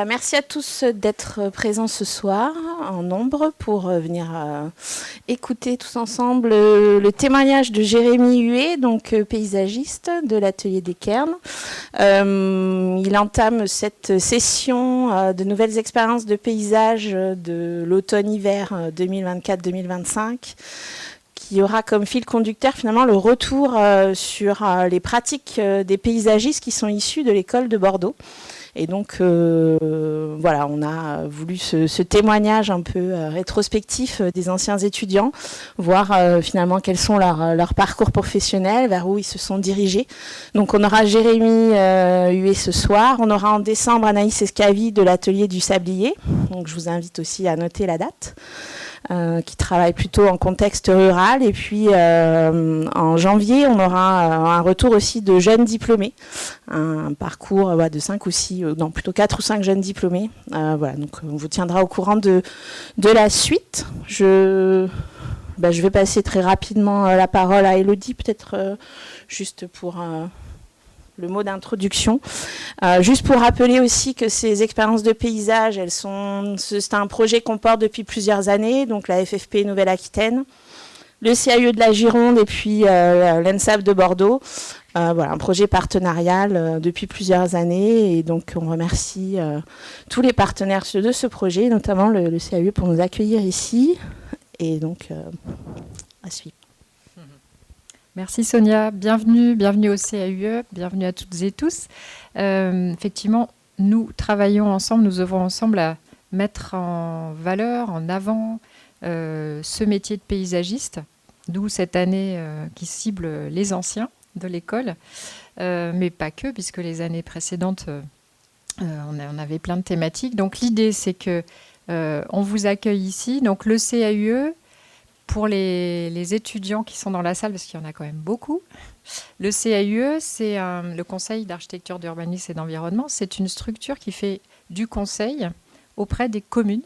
Merci à tous d'être présents ce soir en nombre pour venir écouter tous ensemble le témoignage de Jérémy Huet, donc paysagiste de l'atelier des Cairns. Il entame cette session de nouvelles expériences de paysage de l'automne-hiver 2024-2025. Qui aura comme fil conducteur finalement le retour sur les pratiques des paysagistes qui sont issus de l'école de Bordeaux. Et donc, voilà, on a voulu ce témoignage un peu rétrospectif des anciens étudiants, voir finalement quels sont leurs parcours professionnels, vers où ils se sont dirigés. Donc, on aura Jérémy Huet ce soir. On aura en décembre Anaïs Escavi de l'atelier du Sablier. Donc, je vous invite aussi à noter la date. Qui travaille plutôt en contexte rural. Et puis, en janvier, on aura un retour aussi de jeunes diplômés. Un parcours de 5 ou 6, non, plutôt 4 ou 5 jeunes diplômés. Voilà, donc on vous tiendra au courant de la suite. Je vais passer très rapidement la parole à Élodie, peut-être juste pour... le mot d'introduction. Juste pour rappeler aussi que ces expériences de paysage, c'est un projet qu'on porte depuis plusieurs années, donc la FFP Nouvelle-Aquitaine, le CAE de la Gironde et puis l'ENSAP de Bordeaux. Voilà, un projet partenarial depuis plusieurs années et donc on remercie tous les partenaires de ce projet, notamment le CAE pour nous accueillir ici. Et donc, à suivre. Merci Sonia, bienvenue au CAUE, bienvenue à toutes et tous. Effectivement, nous travaillons ensemble, nous œuvrons ensemble à mettre en valeur, en avant ce métier de paysagiste, d'où cette année qui cible les anciens de l'école, mais pas que, puisque les années précédentes, on avait plein de thématiques. Donc l'idée, c'est que on vous accueille ici. Donc le CAUE, pour les étudiants qui sont dans la salle, parce qu'il y en a quand même beaucoup, le CAUE, c'est le Conseil d'architecture, d'urbanisme et d'environnement. C'est une structure qui fait du conseil auprès des communes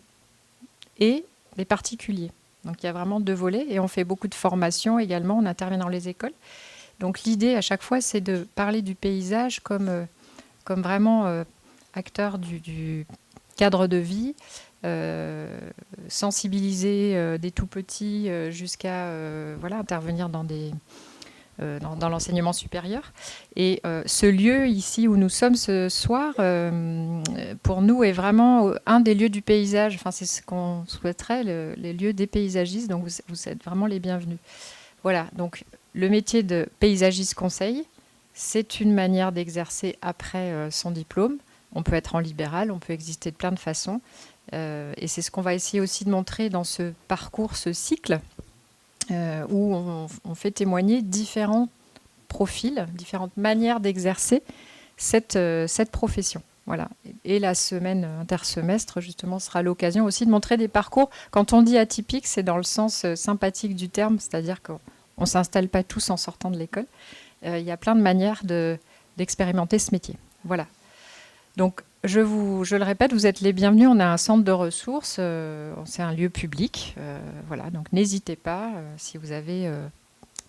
et des particuliers. Donc il y a vraiment 2 volets et on fait beaucoup de formations également, on intervient dans les écoles. Donc l'idée à chaque fois, c'est de parler du paysage comme vraiment acteur du cadre de vie, sensibiliser des tout petits jusqu'à intervenir dans l'enseignement supérieur. Et ce lieu ici où nous sommes ce soir, pour nous, est vraiment un des lieux du paysage. Enfin, c'est ce qu'on souhaiterait, les lieux des paysagistes. Donc, vous êtes vraiment les bienvenus. Voilà, donc le métier de paysagiste conseil, c'est une manière d'exercer après son diplôme. On peut être en libéral, on peut exister de plein de façons. Et c'est ce qu'on va essayer aussi de montrer dans ce parcours, ce cycle, où on fait témoigner différents profils, différentes manières d'exercer cette profession. Voilà. Et la semaine intersemestre, justement, sera l'occasion aussi de montrer des parcours. Quand on dit atypique, c'est dans le sens sympathique du terme, c'est-à-dire qu'on ne s'installe pas tous en sortant de l'école. Il y a plein de manières d'expérimenter ce métier. Voilà. Donc, je le répète, vous êtes les bienvenus. On a un centre de ressources, c'est un lieu public. Voilà, donc n'hésitez pas si vous avez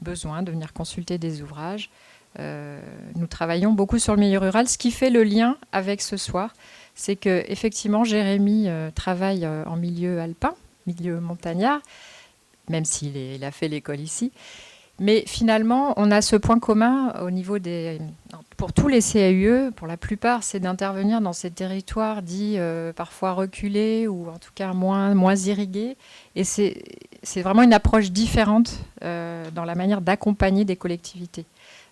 besoin de venir consulter des ouvrages. Nous travaillons beaucoup sur le milieu rural. Ce qui fait le lien avec ce soir, c'est qu'effectivement, Jérémy travaille en milieu alpin, milieu montagnard, même s'il a fait l'école ici. Mais finalement, on a ce point commun au niveau pour tous les CAUE, pour la plupart, c'est d'intervenir dans ces territoires dits parfois reculés ou en tout cas moins irrigués. Et c'est vraiment une approche différente dans la manière d'accompagner des collectivités.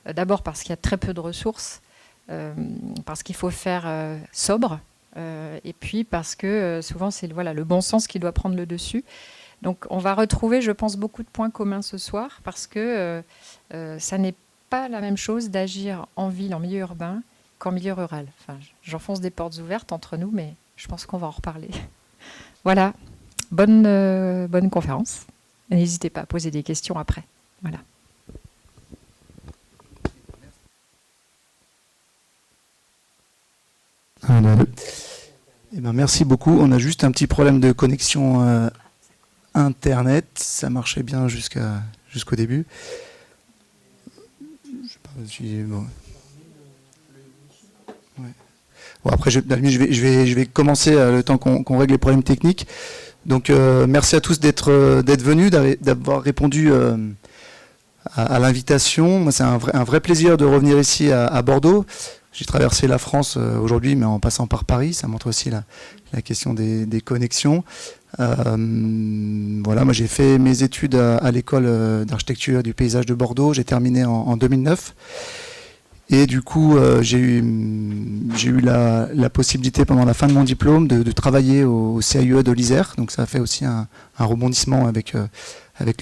D'abord parce qu'il y a très peu de ressources, parce qu'il faut faire sobre, et puis parce que souvent c'est le bon sens qui doit prendre le dessus. Donc on va retrouver, je pense, beaucoup de points communs ce soir parce que ça n'est pas la même chose d'agir en ville, en milieu urbain, qu'en milieu rural. Enfin, j'enfonce des portes ouvertes entre nous, mais je pense qu'on va en reparler. Voilà, bonne conférence. N'hésitez pas à poser des questions après. Voilà. Eh ben, merci beaucoup. On a juste un petit problème de connexion Internet. Ça marchait bien jusqu'au début. Je sais pas si, bon. Ouais. Bon, après, je vais commencer le temps qu'on règle les problèmes techniques. Donc, merci à tous d'être venus, d'avoir répondu à l'invitation. Moi, c'est un vrai plaisir de revenir ici à Bordeaux. J'ai traversé la France aujourd'hui, mais en passant par Paris. Ça montre aussi la question des connexions. Voilà, moi j'ai fait mes études à l'école d'architecture du paysage de Bordeaux. J'ai terminé en 2009. Et du coup, j'ai eu la possibilité pendant la fin de mon diplôme de travailler au CAUE de l'Isère. Donc ça a fait aussi un rebondissement avec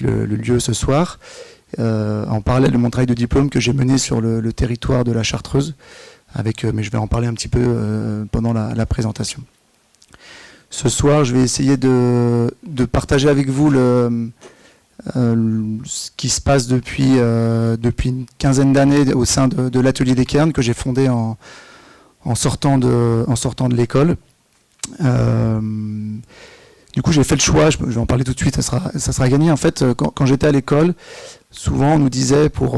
le lieu ce soir. En parallèle de mon travail de diplôme que j'ai mené sur le territoire de la Chartreuse. Mais je vais en parler un petit peu pendant la présentation. Ce soir, je vais essayer de partager avec vous ce qui se passe depuis une quinzaine d'années au sein de l'Atelier des Cairns que j'ai fondé en sortant de l'école. Du coup, j'ai fait le choix, je vais en parler tout de suite, ça sera gagné. En fait, quand j'étais à l'école, souvent on nous disait pour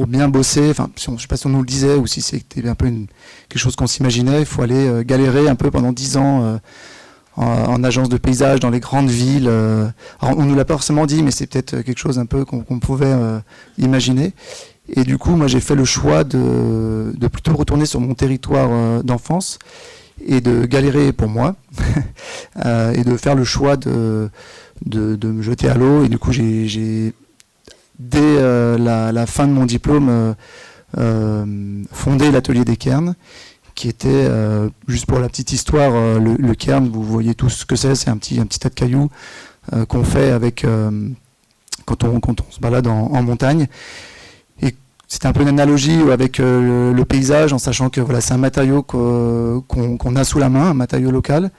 bien bosser, enfin, je ne sais pas si on nous le disait ou si c'était un peu quelque chose qu'on s'imaginait, il faut aller galérer un peu pendant 10 ans en agence de paysage dans les grandes villes. Alors, on ne nous l'a pas forcément dit, mais c'est peut-être quelque chose un peu qu'on pouvait imaginer. Et du coup, moi, j'ai fait le choix de plutôt retourner sur mon territoire d'enfance et de galérer pour moi et de faire le choix de me jeter à l'eau. Et du coup, j'ai dès la fin de mon diplôme fondé l'Atelier des Cairns, qui était, juste pour la petite histoire, le cairn, vous voyez tous ce que c'est un petit tas de cailloux qu'on fait avec quand on se balade en montagne. Et c'était un peu une analogie avec le paysage, en sachant que voilà, c'est un matériau qu'on a sous la main, un matériau local,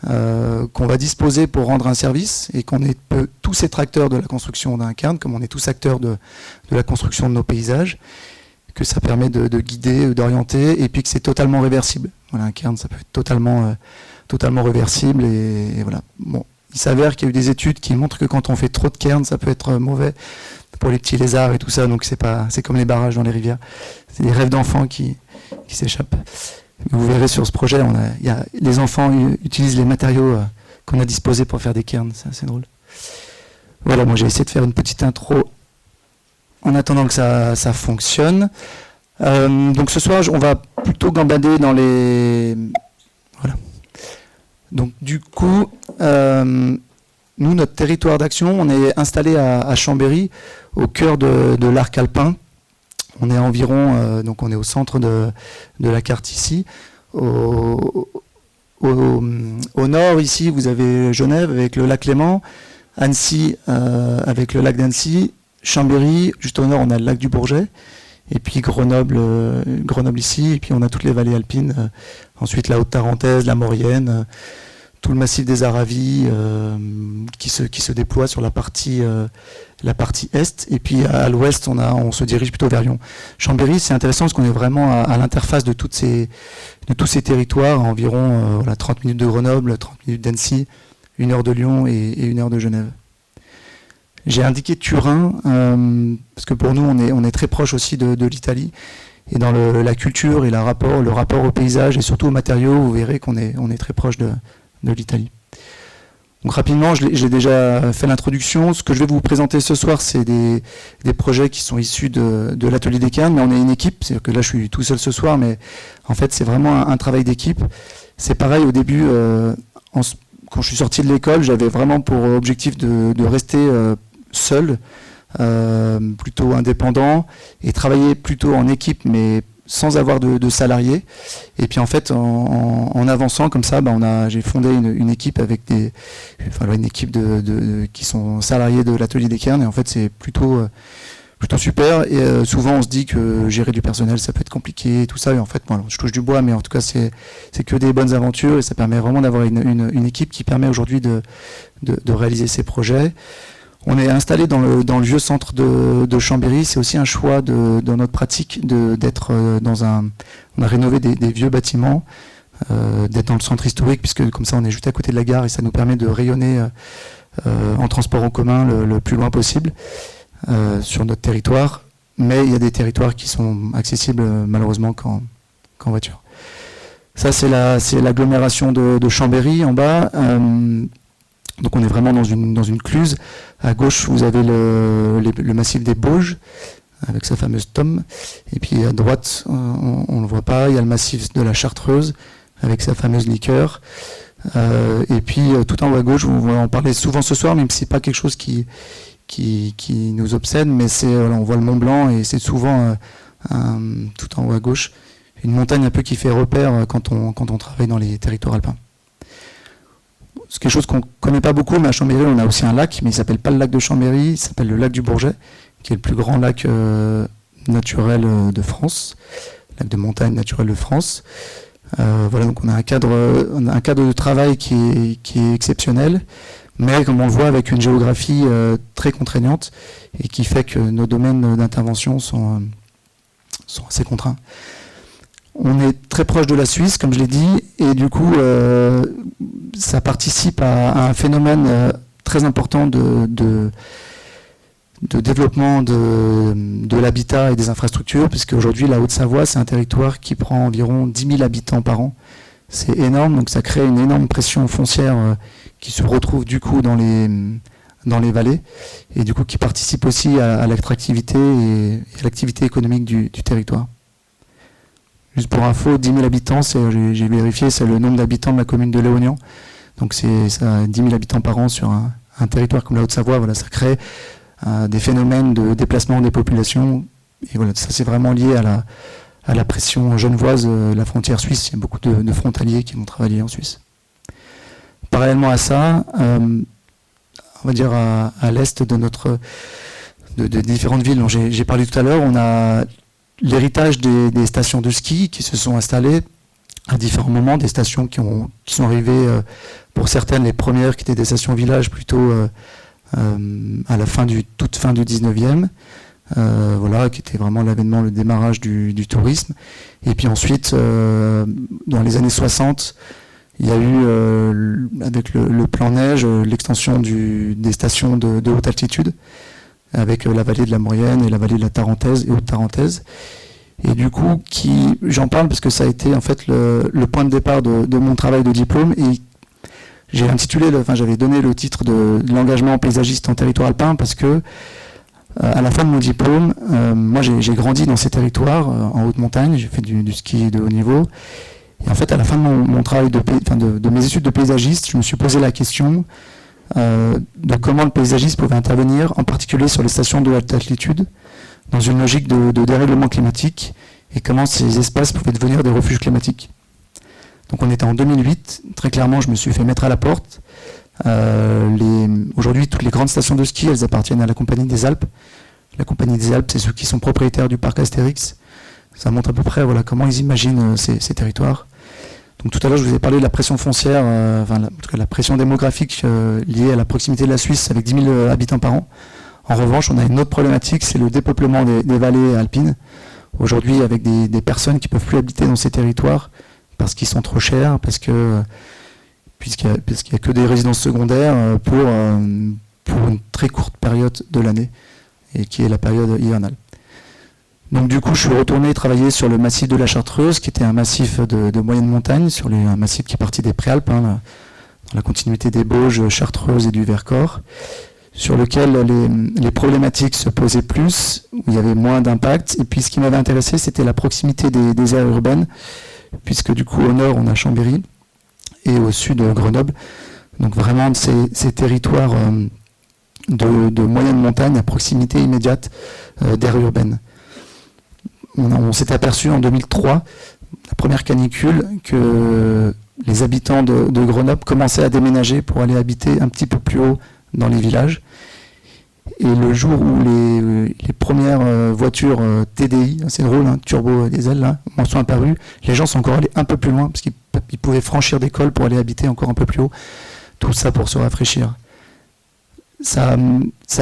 qu'on va disposer pour rendre un service, et qu'on est tous être acteurs de la construction d'un cairn, comme on est tous acteurs de la construction de nos paysages, que ça permet de guider, d'orienter, et puis que c'est totalement réversible. Voilà, un cairn, ça peut être totalement réversible, et voilà. Bon, il s'avère qu'il y a eu des études qui montrent que quand on fait trop de cairns, ça peut être mauvais pour les petits lézards et tout ça, donc c'est comme les barrages dans les rivières. C'est des rêves d'enfants qui s'échappent. Vous verrez sur ce projet, les enfants utilisent les matériaux qu'on a disposés pour faire des cairns, c'est assez drôle. Voilà, moi j'ai essayé de faire une petite intro en attendant que ça fonctionne. Donc ce soir, on va plutôt gambader dans les... Voilà. Donc du coup, nous, notre territoire d'action, on est installé à Chambéry, au cœur de l'arc alpin. On est environ, donc on est au centre de la carte ici. Au nord, ici, vous avez Genève avec le lac Léman, Annecy avec le lac d'Annecy, Chambéry, juste au nord, on a le lac du Bourget, et puis Grenoble ici, et puis on a toutes les vallées alpines, ensuite la Haute-Tarentaise, la Maurienne, tout le massif des Aravis qui se déploie sur la partie est, et puis à l'ouest, on se dirige plutôt vers Lyon. Chambéry, c'est intéressant parce qu'on est vraiment à l'interface de tous ces territoires, à environ 30 minutes de Grenoble, 30 minutes d'Annecy, 1 heure de Lyon et 1 heure de Genève. J'ai indiqué Turin, parce que pour nous, on est très proche aussi de l'Italie. Et dans la culture et le rapport au paysage et surtout aux matériaux, vous verrez qu'on est très proche de l'Italie. Donc rapidement, j'ai déjà fait l'introduction. Ce que je vais vous présenter ce soir, c'est des projets qui sont issus de l'Atelier des Cairns, mais on est une équipe. C'est-à-dire que là, je suis tout seul ce soir, mais en fait, c'est vraiment un travail d'équipe. C'est pareil au début, quand je suis sorti de l'école, j'avais vraiment pour objectif de rester seul, plutôt indépendant, et travailler plutôt en équipe, mais sans avoir de salariés. Et puis en fait, en avançant comme ça, j'ai fondé une équipe avec une équipe qui sont salariés de l'Atelier des Cairns, et en fait c'est plutôt super. Et souvent on se dit que gérer du personnel ça peut être compliqué, tout ça, et en fait je touche du bois, mais en tout cas c'est que des bonnes aventures, et ça permet vraiment d'avoir une équipe qui permet aujourd'hui de réaliser ces projets. On est installé dans le vieux centre de Chambéry. C'est aussi un choix dans notre pratique d'être on a rénové des vieux bâtiments, d'être dans le centre historique, puisque comme ça on est juste à côté de la gare, et ça nous permet de rayonner en transport en commun le plus loin possible sur notre territoire. Mais il y a des territoires qui sont accessibles malheureusement qu'en voiture. Ça, c'est l'agglomération de Chambéry en bas. Donc on est vraiment dans une cluse. À gauche, vous avez le massif des Bauges, avec sa fameuse tome. Et puis à droite, on ne le voit pas, il y a le massif de la Chartreuse, avec sa fameuse liqueur. Et puis tout en haut à gauche, on va en parler souvent ce soir, même si ce n'est pas quelque chose qui nous obsède, mais on voit le Mont Blanc, et c'est souvent tout en haut à gauche, une montagne un peu qui fait repère quand on travaille dans les territoires alpins. C'est quelque chose qu'on ne connaît pas beaucoup, mais à Chambéry, on a aussi un lac, mais il ne s'appelle pas le lac de Chambéry, il s'appelle le lac du Bourget, qui est le plus grand lac naturel de France, lac de montagne naturel de France. Voilà, donc on a un cadre de travail qui est exceptionnel, mais comme on le voit, avec une géographie très contraignante, et qui fait que nos domaines d'intervention sont assez contraints. On est très proche de la Suisse, comme je l'ai dit, et du coup, ça participe à un phénomène très important de développement de l'habitat et des infrastructures, puisque aujourd'hui, la Haute-Savoie, c'est un territoire qui prend environ 10 000 habitants par an. C'est énorme, donc ça crée une énorme pression foncière qui se retrouve du coup dans les vallées, et du coup qui participe aussi à l'attractivité et à l'activité économique du territoire. Juste pour info, 10 000 habitants, j'ai vérifié, c'est le nombre d'habitants de la commune de Léognan. Donc c'est 10 000 habitants par an sur un territoire comme la Haute-Savoie. Voilà, ça crée des phénomènes de déplacement des populations. Et voilà, ça c'est vraiment lié à la pression genevoise, la frontière suisse. Il y a beaucoup de frontaliers qui vont travailler en Suisse. Parallèlement à ça, on va dire à l'est de différentes villes dont j'ai parlé tout à l'heure, on a l'héritage des stations de ski qui se sont installées à différents moments, des stations qui sont arrivées, pour certaines les premières qui étaient des stations village plutôt à la toute fin du 19e, voilà, qui était vraiment l'avènement, le démarrage du tourisme. Et puis ensuite, dans les années 60, il y a eu, avec le plan neige, l'extension des stations de haute altitude, avec la vallée de la Maurienne et la vallée de la Tarentaise et Haute-Tarentaise. Et du coup, j'en parle parce que ça a été en fait le point de départ de mon travail de diplôme, et j'avais donné le titre de l'engagement paysagiste en territoire alpin parce que à la fin de mon diplôme, moi j'ai grandi dans ces territoires en haute montagne, j'ai fait du ski de haut niveau, et en fait à la fin de mon travail de mes études de paysagiste, je me suis posé la question de comment le paysagiste pouvait intervenir, en particulier sur les stations de haute altitude, dans une logique de dérèglement climatique, et comment ces espaces pouvaient devenir des refuges climatiques. Donc on était en 2008, très clairement je me suis fait mettre à la porte. Aujourd'hui, toutes les grandes stations de ski, elles appartiennent à la Compagnie des Alpes. La Compagnie des Alpes, c'est ceux qui sont propriétaires du parc Astérix. Ça montre à peu près comment ils imaginent ces territoires. Donc tout à l'heure, je vous ai parlé de la pression foncière, en tout cas la pression démographique liée à la proximité de la Suisse avec 10 000 habitants par an. En revanche, on a une autre problématique, c'est le dépeuplement des vallées alpines. Aujourd'hui, avec des personnes qui ne peuvent plus habiter dans ces territoires parce qu'ils sont trop chers, puisqu'il n'y a que des résidences secondaires pour une très courte période de l'année, et qui est la période hivernale. Donc du coup, je suis retourné travailler sur le massif de la Chartreuse, qui était un massif de moyenne montagne, un massif qui est parti des Préalpes, dans la continuité des Bauges, Chartreuse et du Vercors, sur lequel les problématiques se posaient plus, où il y avait moins d'impact. Et puis ce qui m'avait intéressé, c'était la proximité des aires urbaines, puisque du coup au nord, on a Chambéry, et au sud, Grenoble. Donc vraiment ces territoires de moyenne montagne à proximité immédiate d'aires urbaines. On s'est aperçu en 2003, la première canicule, que les habitants de Grenoble commençaient à déménager pour aller habiter un petit peu plus haut dans les villages. Et le jour où les premières voitures TDI, c'est drôle, turbo diesel, là, sont apparues, les gens sont encore allés un peu plus loin, parce qu'ils pouvaient franchir des cols pour aller habiter encore un peu plus haut. Tout ça pour se rafraîchir. Ça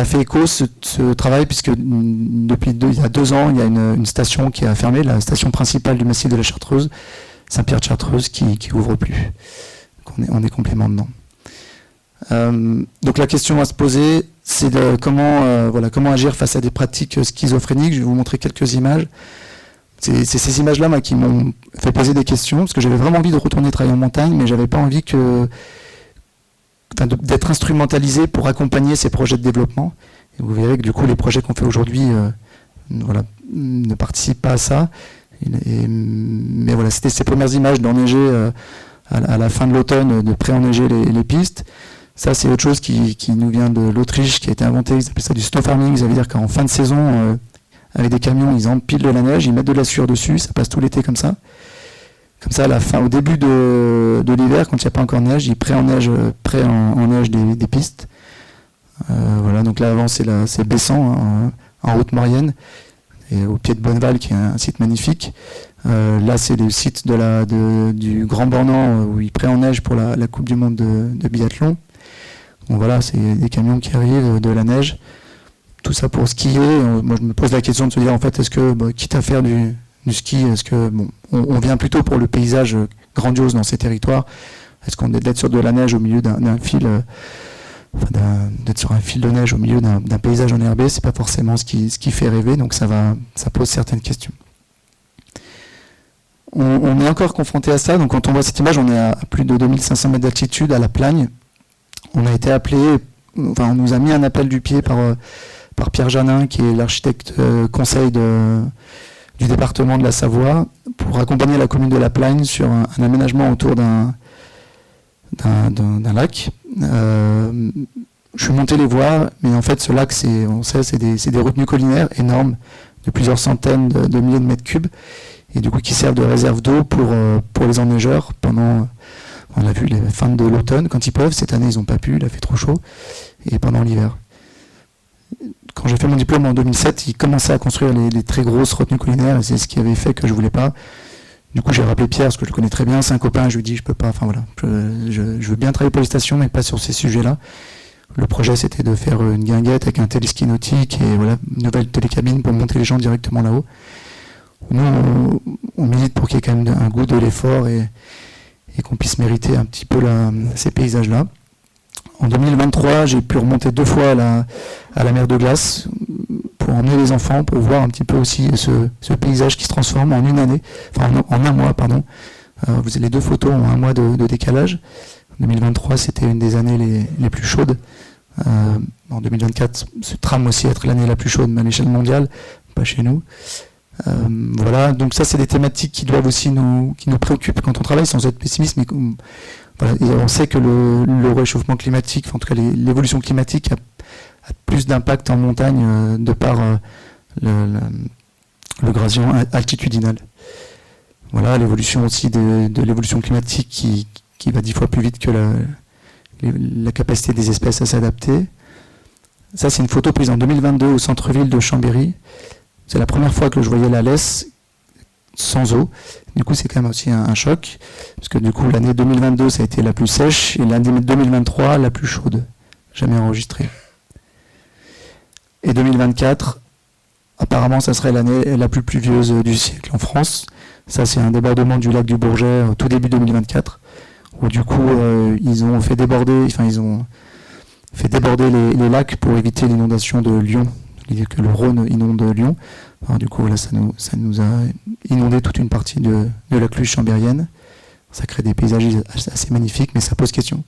fait écho, ce travail, puisque depuis il y a 2 ans, il y a une station qui a fermé, la station principale du massif de la Chartreuse, Saint-Pierre-de-Chartreuse, qui ouvre plus. Donc on est complètement dedans. Donc la question à se poser, c'est comment agir face à des pratiques schizophréniques. Je vais vous montrer quelques images. c'est ces images-là moi, qui m'ont fait poser des questions, parce que j'avais vraiment envie de retourner travailler en montagne, mais j'avais pas envie d'être instrumentalisé pour accompagner ces projets de développement. Et vous verrez que du coup, les projets qu'on fait aujourd'hui ne participent pas à ça. Mais voilà, c'était ces premières images d'enneiger à la fin de l'automne, de pré-enneiger les pistes. Ça, c'est autre chose qui nous vient de l'Autriche, qui a été inventé. Ils appellent ça du snow farming. Ça veut dire qu'en fin de saison, avec des camions, ils empilent de la neige, ils mettent de la sueur dessus, ça passe tout l'été comme ça. Comme ça, à la fin, au début de l'hiver, quand il n'y a pas encore de neige, ils pré-enneigent des pistes. Voilà, donc là, avant, c'est Bessan, en Haute-Maurienne, et au pied de Bonneval, qui est un site magnifique. Là, c'est le site du Grand Bornand, où ils pré-enneigent pour la Coupe du Monde de biathlon. Donc voilà, c'est des camions qui arrivent, de la neige. Tout ça pour skier. Moi, je me pose la question de se dire, en fait, est-ce que, quitte à faire du ski, est-ce que on vient plutôt pour le paysage grandiose dans ces territoires? Est-ce qu'on est d'être sur de la neige au milieu d'un fil, d'être sur un fil de neige au milieu d'un paysage enherbé, c'est pas forcément ce qui fait rêver, donc ça pose certaines questions. On est encore confronté à ça, donc quand on voit cette image, on est à plus de 2500 mètres d'altitude à La Plagne. On a été appelé, on nous a mis un appel du pied par Pierre Janin, qui est l'architecte conseil du département de la Savoie, pour accompagner la commune de La Plagne sur un aménagement autour d'un lac. Je suis monté les voir, mais en fait ce lac, c'est des retenues collinaires énormes, de plusieurs centaines de milliers de mètres cubes, et du coup qui servent de réserve d'eau pour les enneigeurs pendant, on a vu les fins de l'automne, quand ils peuvent. Cette année ils n'ont pas pu, il a fait trop chaud, et pendant l'hiver. Quand j'ai fait mon diplôme en 2007, ils commençaient à construire les très grosses retenues collinaires, et c'est ce qui avait fait que je voulais pas. Du coup, j'ai rappelé Pierre, parce que je le connais très bien, c'est un copain, je lui ai dit, je peux pas, je veux bien travailler pour les stations, mais pas sur ces sujets-là. Le projet, c'était de faire une guinguette avec un téléski nautique, et voilà, une nouvelle télécabine pour monter les gens directement là-haut. Nous, on milite pour qu'il y ait quand même un goût de l'effort, et qu'on puisse mériter un petit peu ces paysages-là. En 2023, j'ai pu remonter 2 fois à la mer de glace pour emmener les enfants, pour voir un petit peu aussi ce paysage qui se transforme en une année, en un mois, pardon. Vous avez les 2 photos ont 1 mois de décalage. 2023, c'était une des années les plus chaudes. En 2024, ce trame aussi être l'année la plus chaude, mais à l'échelle mondiale, pas chez nous. Voilà, donc ça, c'est des thématiques qui doivent aussi qui nous préoccupent quand on travaille, sans être pessimiste, mais voilà, et on sait que le réchauffement climatique, en tout cas l'évolution climatique a plus d'impact en montagne de par le gradient altitudinal. Voilà, l'évolution aussi de l'évolution climatique qui va 10 fois plus vite que la capacité des espèces à s'adapter. Ça, c'est une photo prise en 2022 au centre-ville de Chambéry. C'est la première fois que je voyais la Lesse sans eau. Du coup, c'est quand même aussi un choc, parce que du coup, l'année 2022, ça a été la plus sèche, et l'année 2023, la plus chaude, jamais enregistrée. Et 2024, apparemment, ça serait l'année la plus pluvieuse du siècle en France. Ça, c'est un débordement du lac du Bourget au tout début 2024, où du coup, ils ont fait déborder les lacs pour éviter l'inondation de Lyon, que le Rhône inonde Lyon. Alors, du coup, là, ça nous a inondé toute une partie de la cluse chambérienne. Ça crée des paysages assez magnifiques, mais ça pose question.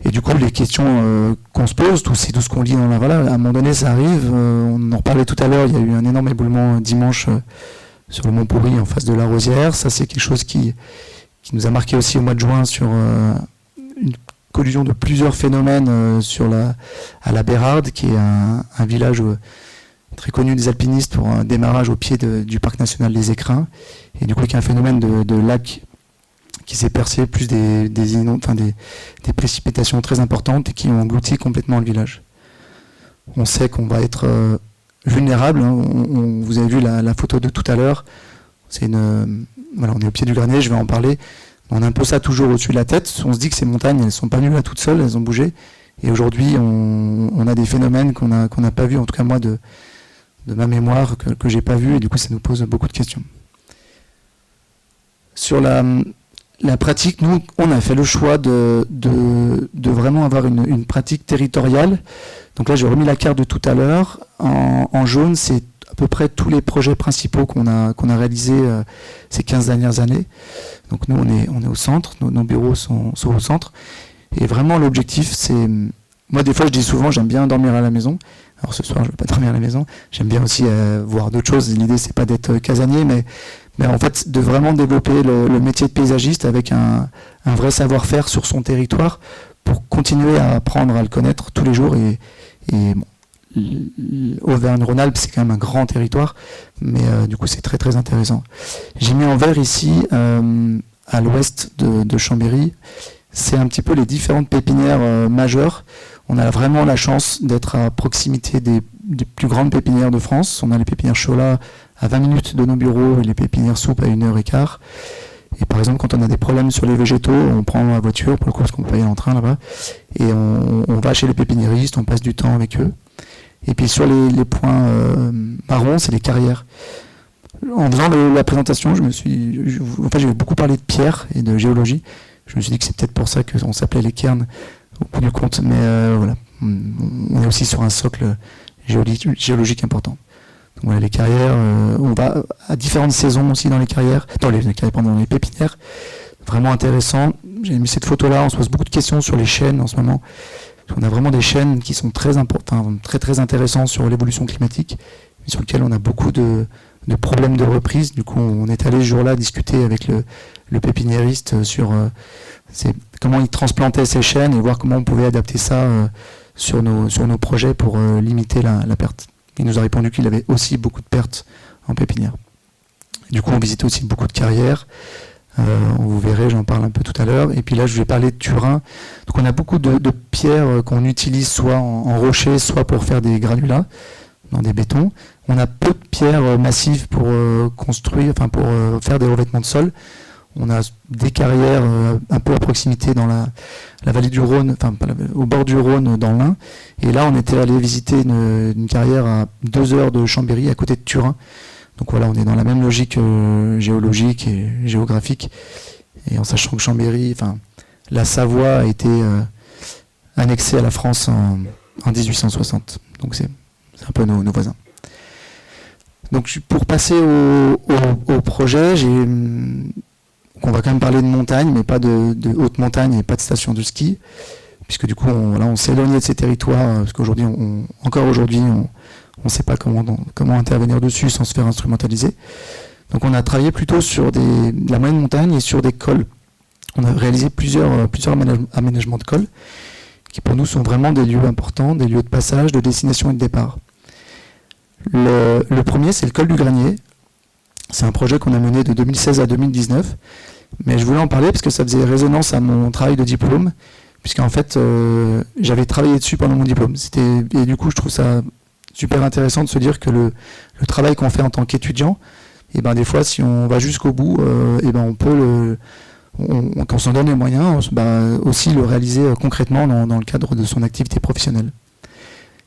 Et du coup, les questions qu'on se pose, c'est tout ce qu'on lit dans la... Voilà, à un moment donné, ça arrive. On en reparlait tout à l'heure, il y a eu un énorme éboulement dimanche sur le Mont Pourri, en face de la Rosière. Ça, c'est quelque chose qui nous a marqué aussi au mois de juin sur une collision de plusieurs phénomènes à la Bérarde, qui est un village très connu des alpinistes pour un démarrage au pied du parc national des Écrins, et du coup il y a un phénomène de lac qui s'est percé, plus des précipitations très importantes et qui ont englouti complètement le village. On sait qu'on va être vulnérable, hein. Vous avez vu la photo de tout à l'heure, voilà, on est au pied du Granier, je vais en parler. On a un peu ça toujours au-dessus de la tête. On se dit que ces montagnes, elles ne sont pas venues là toutes seules, elles ont bougé. Et aujourd'hui, on a des phénomènes qu'on n'a pas vus, en tout cas moi, de ma mémoire, que j'ai pas vu, et du coup, ça nous pose beaucoup de questions. Sur la pratique, nous, on a fait le choix de vraiment avoir une pratique territoriale. Donc là, j'ai remis la carte de tout à l'heure. En jaune, c'est peu près tous les projets principaux qu'on a réalisés ces 15 dernières années. Donc nous, on est au centre, nos bureaux sont au centre. Et vraiment, l'objectif, c'est... Moi, des fois, je dis souvent, j'aime bien dormir à la maison. Alors ce soir, je ne vais pas dormir à la maison. J'aime bien aussi voir d'autres choses. L'idée, c'est pas d'être casanier, mais en fait, de vraiment développer le métier de paysagiste avec un vrai savoir-faire sur son territoire pour continuer à apprendre à le connaître tous les jours. Et bon, Auvergne-Rhône-Alpes, c'est quand même un grand territoire, mais du coup, c'est très, très intéressant. J'ai mis en vert ici, à l'ouest de Chambéry, c'est un petit peu les différentes pépinières majeures. On a vraiment la chance d'être à proximité des plus grandes pépinières de France. On a les pépinières Chola à 20 minutes de nos bureaux et les pépinières Soupe à 1h15. Et par exemple, quand on a des problèmes sur les végétaux, on prend la voiture, pour le coup, parce qu'on peut y aller en train là-bas, et on va chez les pépiniéristes, on passe du temps avec eux. Et puis sur les points marrons, c'est les carrières. En faisant la présentation, j'ai beaucoup parlé de pierre et de géologie. Je me suis dit que c'est peut-être pour ça qu'on s'appelait les cairns au bout du compte, mais voilà, on est aussi sur un socle géologique important. Donc voilà, les carrières, on va à différentes saisons aussi dans les carrières, dans les pépinières, vraiment intéressant. J'ai mis cette photo-là, on se pose beaucoup de questions sur les chênes en ce moment. On a vraiment des chênes qui sont très très intéressants sur l'évolution climatique, mais sur lesquels on a beaucoup de problèmes de reprise. Du coup, on est allé ce jour-là discuter avec le pépiniériste sur comment il transplantait ces chênes et voir comment on pouvait adapter ça sur nos projets pour limiter la perte. Il nous a répondu qu'il avait aussi beaucoup de pertes en pépinière. Et du coup, on visitait aussi beaucoup de carrières. Vous verrez, j'en parle un peu tout à l'heure. Et puis là, je vais parler de Turin. Donc on a beaucoup de pierres qu'on utilise soit en rocher, soit pour faire des granulats dans des bétons. On a peu de pierres massives pour construire, pour faire des revêtements de sol. On a des carrières un peu à proximité dans la vallée du Rhône, au bord du Rhône dans l'Ain. Et là, on était allé visiter une carrière à 2 heures de Chambéry, à côté de Turin. Donc voilà, on est dans la même logique géologique et géographique. Et en sachant que Chambéry, la Savoie a été annexée à la France en 1860. Donc c'est un peu nos voisins. Donc pour passer au projet, on va quand même parler de montagne, mais pas de haute montagne et pas de station de ski, puisque du coup on s'est éloigné de ces territoires, parce qu'aujourd'hui, encore aujourd'hui, on ne sait pas comment intervenir dessus sans se faire instrumentaliser. Donc on a travaillé plutôt sur la moyenne montagne et sur des cols. On a réalisé plusieurs aménagements de cols, qui pour nous sont vraiment des lieux importants, des lieux de passage, de destination et de départ. Le premier, c'est le col du Granier. C'est un projet qu'on a mené de 2016 à 2019, mais je voulais en parler parce que ça faisait résonance à mon travail de diplôme, puisqu'en fait, j'avais travaillé dessus pendant mon diplôme. Et du coup, je trouve ça super intéressant de se dire que le travail qu'on fait en tant qu'étudiant, et des fois, si on va jusqu'au bout, on peut quand on s'en donne les moyens, aussi le réaliser concrètement dans le cadre de son activité professionnelle.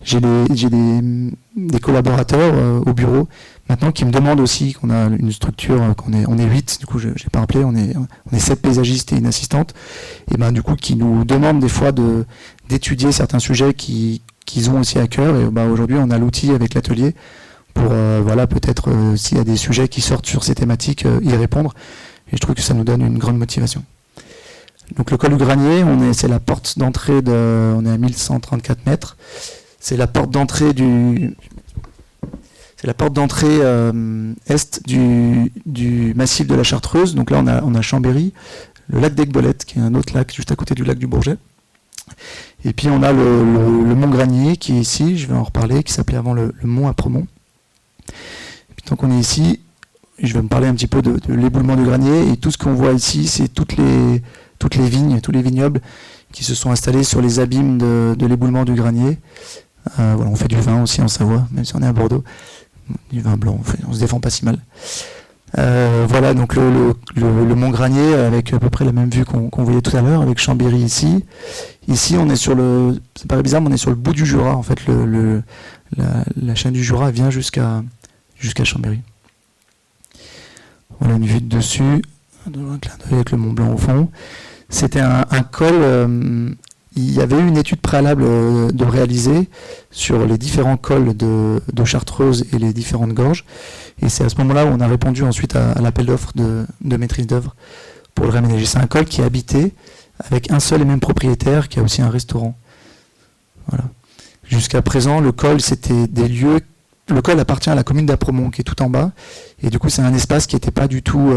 J'ai des collaborateurs au bureau maintenant qui me demandent aussi, qu'on a une structure, on est 8, du coup je n'ai pas rappelé, on est 7 paysagistes et une assistante, et du coup qui nous demandent des fois d'étudier certains sujets qu'ils ont aussi à cœur, et aujourd'hui on a l'outil avec l'atelier pour peut-être s'il y a des sujets qui sortent sur ces thématiques, y répondre, et je trouve que ça nous donne une grande motivation. Donc le col du Granier, c'est la porte d'entrée on est à 1134 mètres. C'est la porte d'entrée est du massif de la Chartreuse. Donc là, on a Chambéry, le lac d'Aiguebelette, qui est un autre lac juste à côté du lac du Bourget. Et puis on a le mont Granier qui est ici, je vais en reparler, qui s'appelait avant le mont Apremont. Et puis tant qu'on est ici, je vais me parler un petit peu de l'éboulement du Granier. Et tout ce qu'on voit ici, c'est toutes les vignes, tous les vignobles qui se sont installés sur les abîmes de l'éboulement du Granier. On fait du vin aussi en Savoie, même si on est à Bordeaux. Du vin blanc, on se défend pas si mal. Donc le mont Granier avec à peu près la même vue qu'on voyait tout à l'heure, avec Chambéry ici. Ici, on est c'est pas bizarre, mais on est sur le bout du Jura. En fait, la chaîne du Jura vient jusqu'à Chambéry. Voilà une vue de dessus, un clin d'œil avec le Mont Blanc au fond. C'était un col il y avait eu une étude préalable de réaliser sur les différents cols de Chartreuse et les différentes gorges. Et c'est à ce moment-là où on a répondu ensuite à l'appel d'offres de maîtrise d'œuvre pour le réaménager. C'est un col qui est habité avec un seul et même propriétaire qui a aussi un restaurant. Voilà. Jusqu'à présent, le col, c'était des lieux. Le col appartient à la commune d'Apremont, qui est tout en bas. Et du coup, c'est un espace qui n'était pas du tout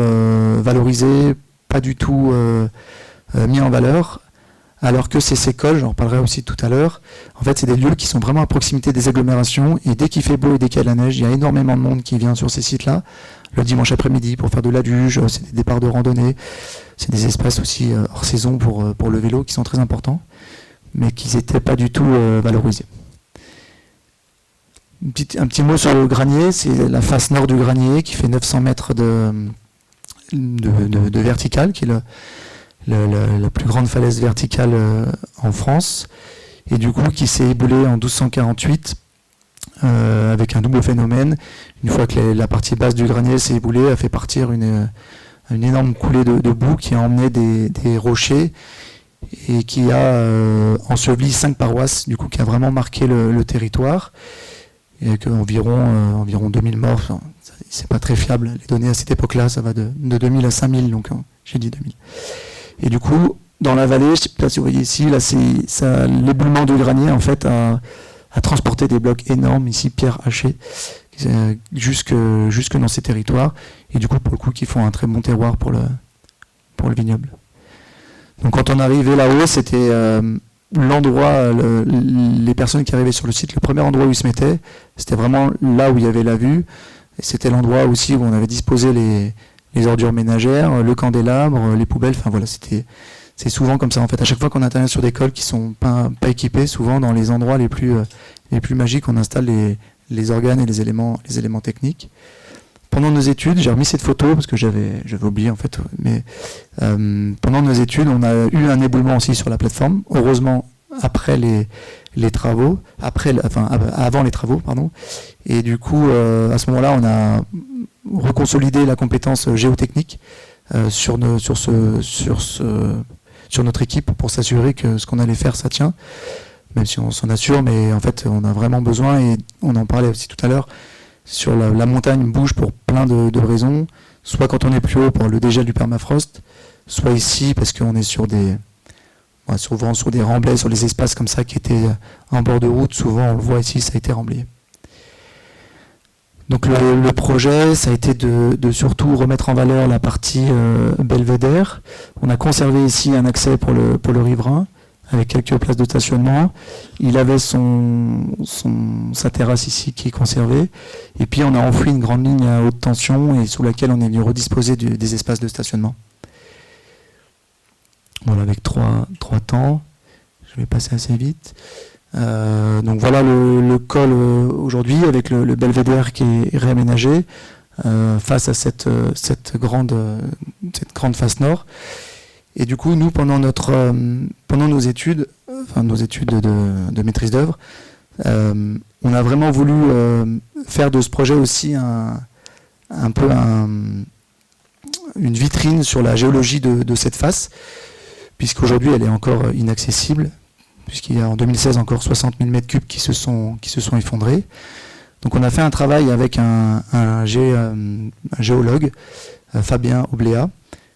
valorisé, pas du tout mis en valeur. Alors que ces cols, j'en reparlerai aussi tout à l'heure, en fait, c'est des lieux qui sont vraiment à proximité des agglomérations. Et dès qu'il fait beau et dès qu'il y a de la neige, il y a énormément de monde qui vient sur ces sites-là, le dimanche après-midi, pour faire de la luge, c'est des départs de randonnée. C'est des espaces aussi hors saison pour le vélo qui sont très importants, mais qui n'étaient pas du tout valorisés. Un petit mot sur le Granier, c'est la face nord du Granier qui fait 900 mètres de verticale, qui est la plus grande falaise verticale en France, et du coup qui s'est éboulée en 1248 avec un double phénomène. Une fois que la partie basse du Granier s'est éboulée, a fait partir une énorme coulée de boue qui a emmené des rochers et qui a enseveli 5 paroisses, du coup qui a vraiment marqué le territoire. Et avec environ 2000 morts, enfin, c'est pas très fiable, les données à cette époque-là, ça va de 2000 à 5000, donc j'ai dit 2000. Et du coup, dans la vallée, je ne sais pas si vous voyez ici, là, l'éboulement du Granier en fait a transporté des blocs énormes, ici pierres hachées, jusque dans ces territoires, et du coup, pour le coup, qui font un très bon terroir pour le vignoble. Donc quand on arrivait là-haut, c'était l'endroit, les personnes qui arrivaient sur le site, le premier endroit où ils se mettaient, c'était vraiment là où il y avait la vue, et c'était l'endroit aussi où on avait disposé les ordures ménagères, le candélabre, les poubelles, enfin voilà, c'est souvent comme ça en fait. À chaque fois qu'on intervient sur des cols qui sont pas équipés, souvent dans les endroits les plus magiques, on installe les organes et les éléments techniques. Pendant nos études, j'ai remis cette photo parce que j'avais oublié en fait, mais pendant nos études, on a eu un éboulement aussi sur la plateforme. Heureusement, après les travaux, avant les travaux, pardon. Et du coup, à ce moment-là, on a reconsolidé la compétence géotechnique sur notre équipe pour s'assurer que ce qu'on allait faire, ça tient. Même si on s'en assure, mais en fait, on a vraiment besoin, et on en parlait aussi tout à l'heure, sur la montagne bouge pour plein de raisons, soit quand on est plus haut pour le dégel du permafrost, soit ici parce qu'on est souvent sur des remblais, sur les espaces comme ça qui étaient en bord de route, souvent on le voit ici, ça a été remblayé. Donc le projet, ça a été de surtout remettre en valeur la partie belvédère. On a conservé ici un accès pour le riverain, avec quelques places de stationnement. Il avait sa terrasse ici qui est conservée. Et puis on a enfoui une grande ligne à haute tension et sous laquelle on est venu redisposer des espaces de stationnement. Voilà, avec trois temps. Je vais passer assez vite. Donc voilà le col aujourd'hui avec le belvédère qui est réaménagé face à cette grande face nord. Et du coup, nous, pendant nos études, de maîtrise d'œuvre, on a vraiment voulu faire de ce projet aussi un peu une vitrine sur la géologie de cette face, puisqu'aujourd'hui elle est encore inaccessible, puisqu'il y a en 2016 encore 60 000 mètres cubes qui se sont effondrés. Donc on a fait un travail avec un géologue, Fabien Obléa,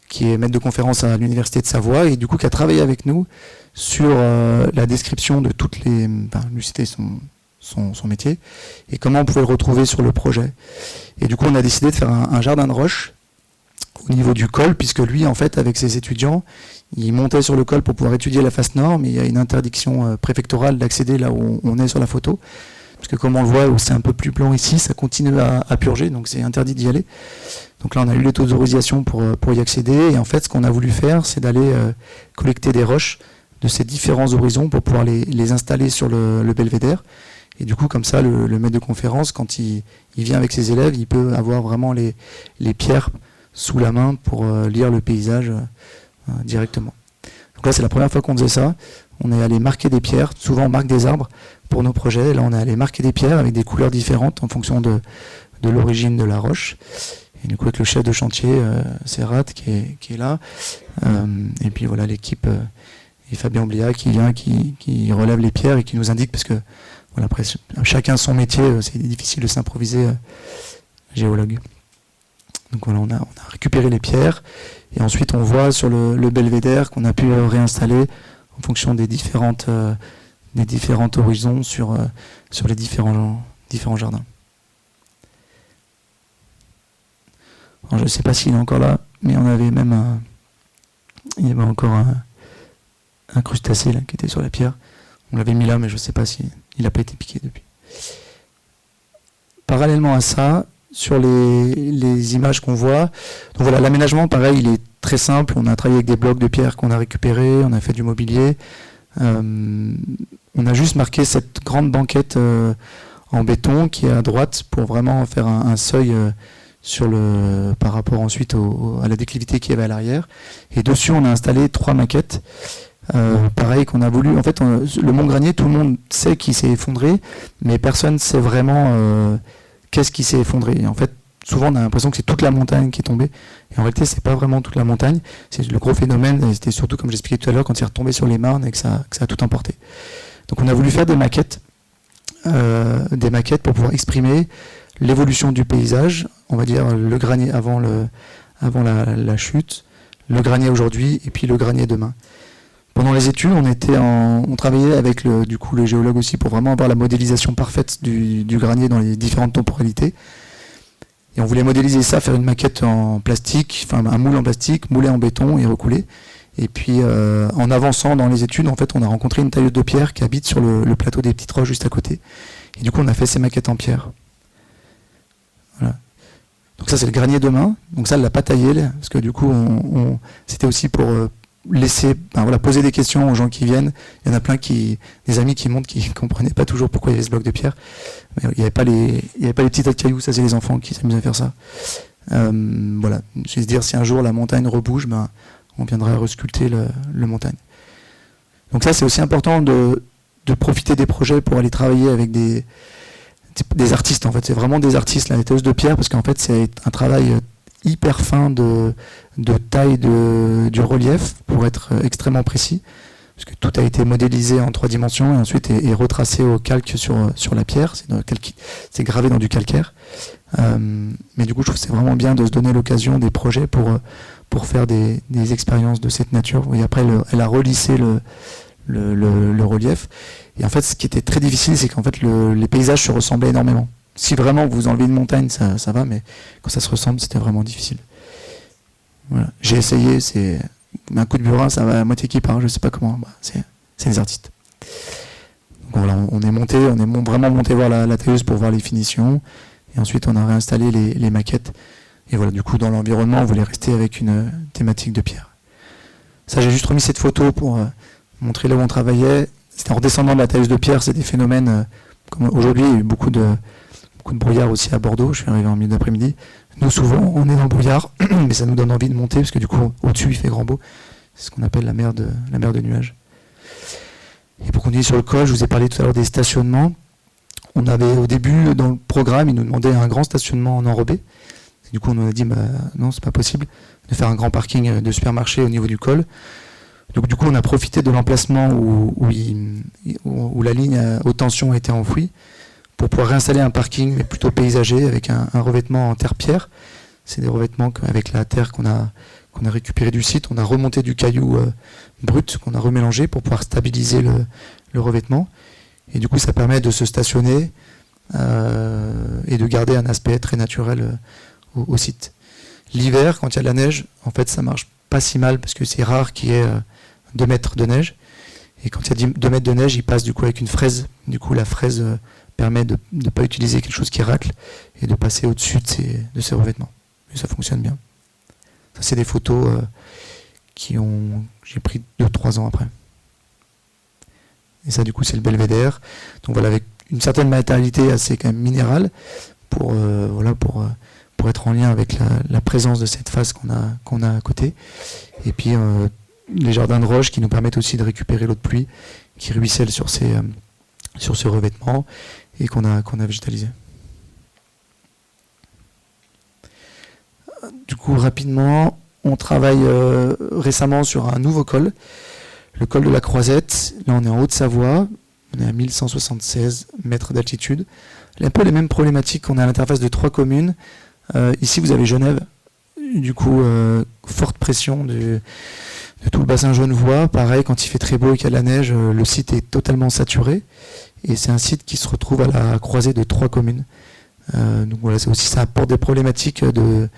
qui est maître de conférence à l'Université de Savoie, et du coup qui a travaillé avec nous sur la description de toutes les... lui c'était son métier, et comment on pouvait le retrouver sur le projet. Et du coup on a décidé de faire un jardin de roche au niveau du col, puisque lui en fait avec ses étudiants, il montait sur le col pour pouvoir étudier la face nord, mais il y a une interdiction préfectorale d'accéder là où on est sur la photo, parce que comme on le voit, où c'est un peu plus blanc ici, ça continue à purger, donc c'est interdit d'y aller. Donc là, on a eu l'autorisation pour y accéder. Et en fait, ce qu'on a voulu faire, c'est d'aller collecter des roches de ces différents horizons pour pouvoir les installer sur le belvédère. Et du coup, comme ça, le maître de conférence, quand il vient avec ses élèves, il peut avoir vraiment les pierres sous la main pour lire le paysage directement. Donc là, c'est la première fois qu'on faisait ça. On est allé marquer des pierres. Souvent, on marque des arbres pour nos projets. Là, on est allé marquer des pierres avec des couleurs différentes en fonction de l'origine de la roche. Et du coup, avec le chef de chantier, Serrat, qui est là. Et puis voilà, l'équipe et Fabien Oublia qui vient, qui relève les pierres et qui nous indique, parce que voilà, après, chacun son métier, c'est difficile de s'improviser géologue. Donc voilà, on a récupéré les pierres, et ensuite on voit sur le belvédère qu'on a pu réinstaller en fonction des différents horizons sur les différents jardins. Alors, je ne sais pas s'il est encore là, mais on avait même il y avait encore un crustacé là, qui était sur la pierre. On l'avait mis là, mais je ne sais pas s'il n'a pas été piqué depuis. Parallèlement à ça, sur les images qu'on voit, donc voilà, l'aménagement, pareil, il est très simple. On a travaillé avec des blocs de pierre qu'on a récupérés, on a fait du mobilier. On a juste marqué cette grande banquette en béton qui est à droite pour vraiment faire un seuil par rapport ensuite à la déclivité qu'il y avait à l'arrière. Et dessus, on a installé 3 maquettes. Pareil qu'on a voulu. En fait, le Mont Granier, tout le monde sait qu'il s'est effondré, mais personne ne sait vraiment qu'est-ce qui s'est effondré. Et en fait, souvent, on a l'impression que c'est toute la montagne qui est tombée. Et en réalité, c'est pas vraiment toute la montagne. C'est le gros phénomène. C'était surtout, comme j'expliquais tout à l'heure, quand il est retombé sur les marnes et que ça a tout emporté. Donc, on a voulu faire des maquettes pour pouvoir exprimer l'évolution du paysage, on va dire le granier avant la chute, le granier aujourd'hui et puis le granier demain. Pendant les études, on travaillait avec le géologue aussi pour vraiment avoir la modélisation parfaite du granier dans les différentes temporalités. Et on voulait modéliser ça, faire une maquette en plastique, enfin un moule en plastique, moulé en béton et recoulé. Et puis en avançant dans les études, en fait, on a rencontré une tailleuse de pierre qui habite sur le plateau des Petites Roches juste à côté. Et du coup, on a fait ces maquettes en pierre. Voilà. Donc ça, c'est le granier demain. Donc ça, elle l'a pas taillé, parce que du coup, c'était aussi pour poser des questions aux gens qui viennent. Il y en a plein des amis qui montrent qui ne comprenaient pas toujours pourquoi il y avait ce bloc de pierre. Mais il n'y avait pas les petits tas de cailloux, ça c'est les enfants qui s'amusent à faire ça. Voilà. Je vais se dire, si un jour la montagne rebouge, on viendra resculpter le montagne. Donc ça, c'est aussi important de profiter des projets pour aller travailler avec des artistes. En fait, c'est vraiment des artistes, la tailleuse de pierre, parce qu'en fait, c'est un travail hyper fin de taille du relief pour être extrêmement précis, parce que tout a été modélisé en 3 dimensions et ensuite est retracé au calque sur la pierre. C'est gravé dans du calcaire. Mais du coup, je trouve que c'est vraiment bien de se donner l'occasion des projets pour faire des expériences de cette nature. Et après, elle a relissé le relief. Et en fait, ce qui était très difficile, c'est qu'en fait, les paysages se ressemblaient énormément. Si vraiment vous enlevez une montagne, ça va, mais quand ça se ressemble, c'était vraiment difficile. Voilà. J'ai essayé, c'est un coup de burin, ça va à moitié qui part, je sais pas comment. C'est les artistes. Donc voilà, on est vraiment monté voir la tailleuse pour voir les finitions. Et ensuite, on a réinstallé les maquettes. Et voilà, du coup, dans l'environnement, on voulait rester avec une thématique de pierre. Ça, j'ai juste remis cette photo pour montrer là où on travaillait. C'était en redescendant de la tailleuse de pierre, c'est des phénomènes comme aujourd'hui, il y a eu beaucoup de brouillard aussi à Bordeaux. Je suis arrivé en milieu d'après-midi. Nous, souvent, on est dans le brouillard, mais ça nous donne envie de monter, parce que du coup, au-dessus, il fait grand beau. C'est ce qu'on appelle la mer de nuages. Et pour continuer sur le col, je vous ai parlé tout à l'heure des stationnements. On avait, au début, dans le programme, ils nous demandaient un grand stationnement en enrobé. Et du coup, on a dit, non, c'est pas possible de faire un grand parking de supermarché au niveau du col. Donc du coup, on a profité de l'emplacement où la ligne à haute tension a été enfouie pour pouvoir réinstaller un parking, mais plutôt paysager, avec un revêtement en terre-pierre. C'est des revêtements avec la terre qu'on a récupéré du site. On a remonté du caillou brut qu'on a remélangé pour pouvoir stabiliser le revêtement. Et du coup, ça permet de se stationner et de garder un aspect très naturel au site. L'hiver, quand il y a de la neige, en fait, ça marche pas si mal, parce que c'est rare qu'il y ait 2 mètres de neige. Et quand il y a 2 mètres de neige, il passe du coup avec une fraise. Du coup, la fraise permet de ne pas utiliser quelque chose qui racle et de passer au-dessus de ces revêtements. Et ça fonctionne bien. Ça, c'est des photos que j'ai pris 2-3 ans après. Et ça, du coup, c'est le belvédère. Donc voilà, avec une certaine matérialité assez quand même minérale pour être en lien avec la présence de cette face qu'on a à côté. Et puis les jardins de roche qui nous permettent aussi de récupérer l'eau de pluie qui ruisselle sur ce revêtement et qu'on a végétalisé. Du coup, rapidement, on travaille récemment sur un nouveau col. Le col de la Croisette, là on est en Haute-Savoie, on est à 1176 mètres d'altitude. Il y a un peu les mêmes problématiques qu'on a à l'interface de 3 communes. Ici vous avez Genève, du coup forte pression de tout le bassin genevois. Pareil, quand il fait très beau et qu'il y a de la neige, le site est totalement saturé. Et c'est un site qui se retrouve à la croisée de 3 communes. Donc voilà, c'est aussi, ça apporte des problématiques de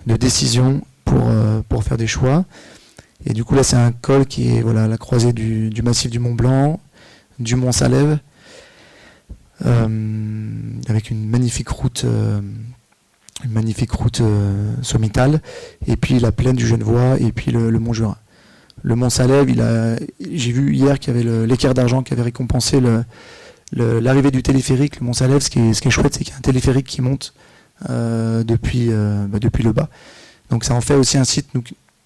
décision pour faire des choix. Et du coup là c'est un col qui est à la croisée du massif du Mont Blanc, du Mont Salève, avec une magnifique route sommitale, et puis la plaine du Genevois, et puis le Mont Jura. Le Mont Salève, j'ai vu hier qu'il y avait l'équerre d'argent qui avait récompensé l'arrivée du téléphérique. Le Mont Salève, ce qui est chouette, c'est qu'il y a un téléphérique qui monte depuis le bas. Donc ça en fait aussi un site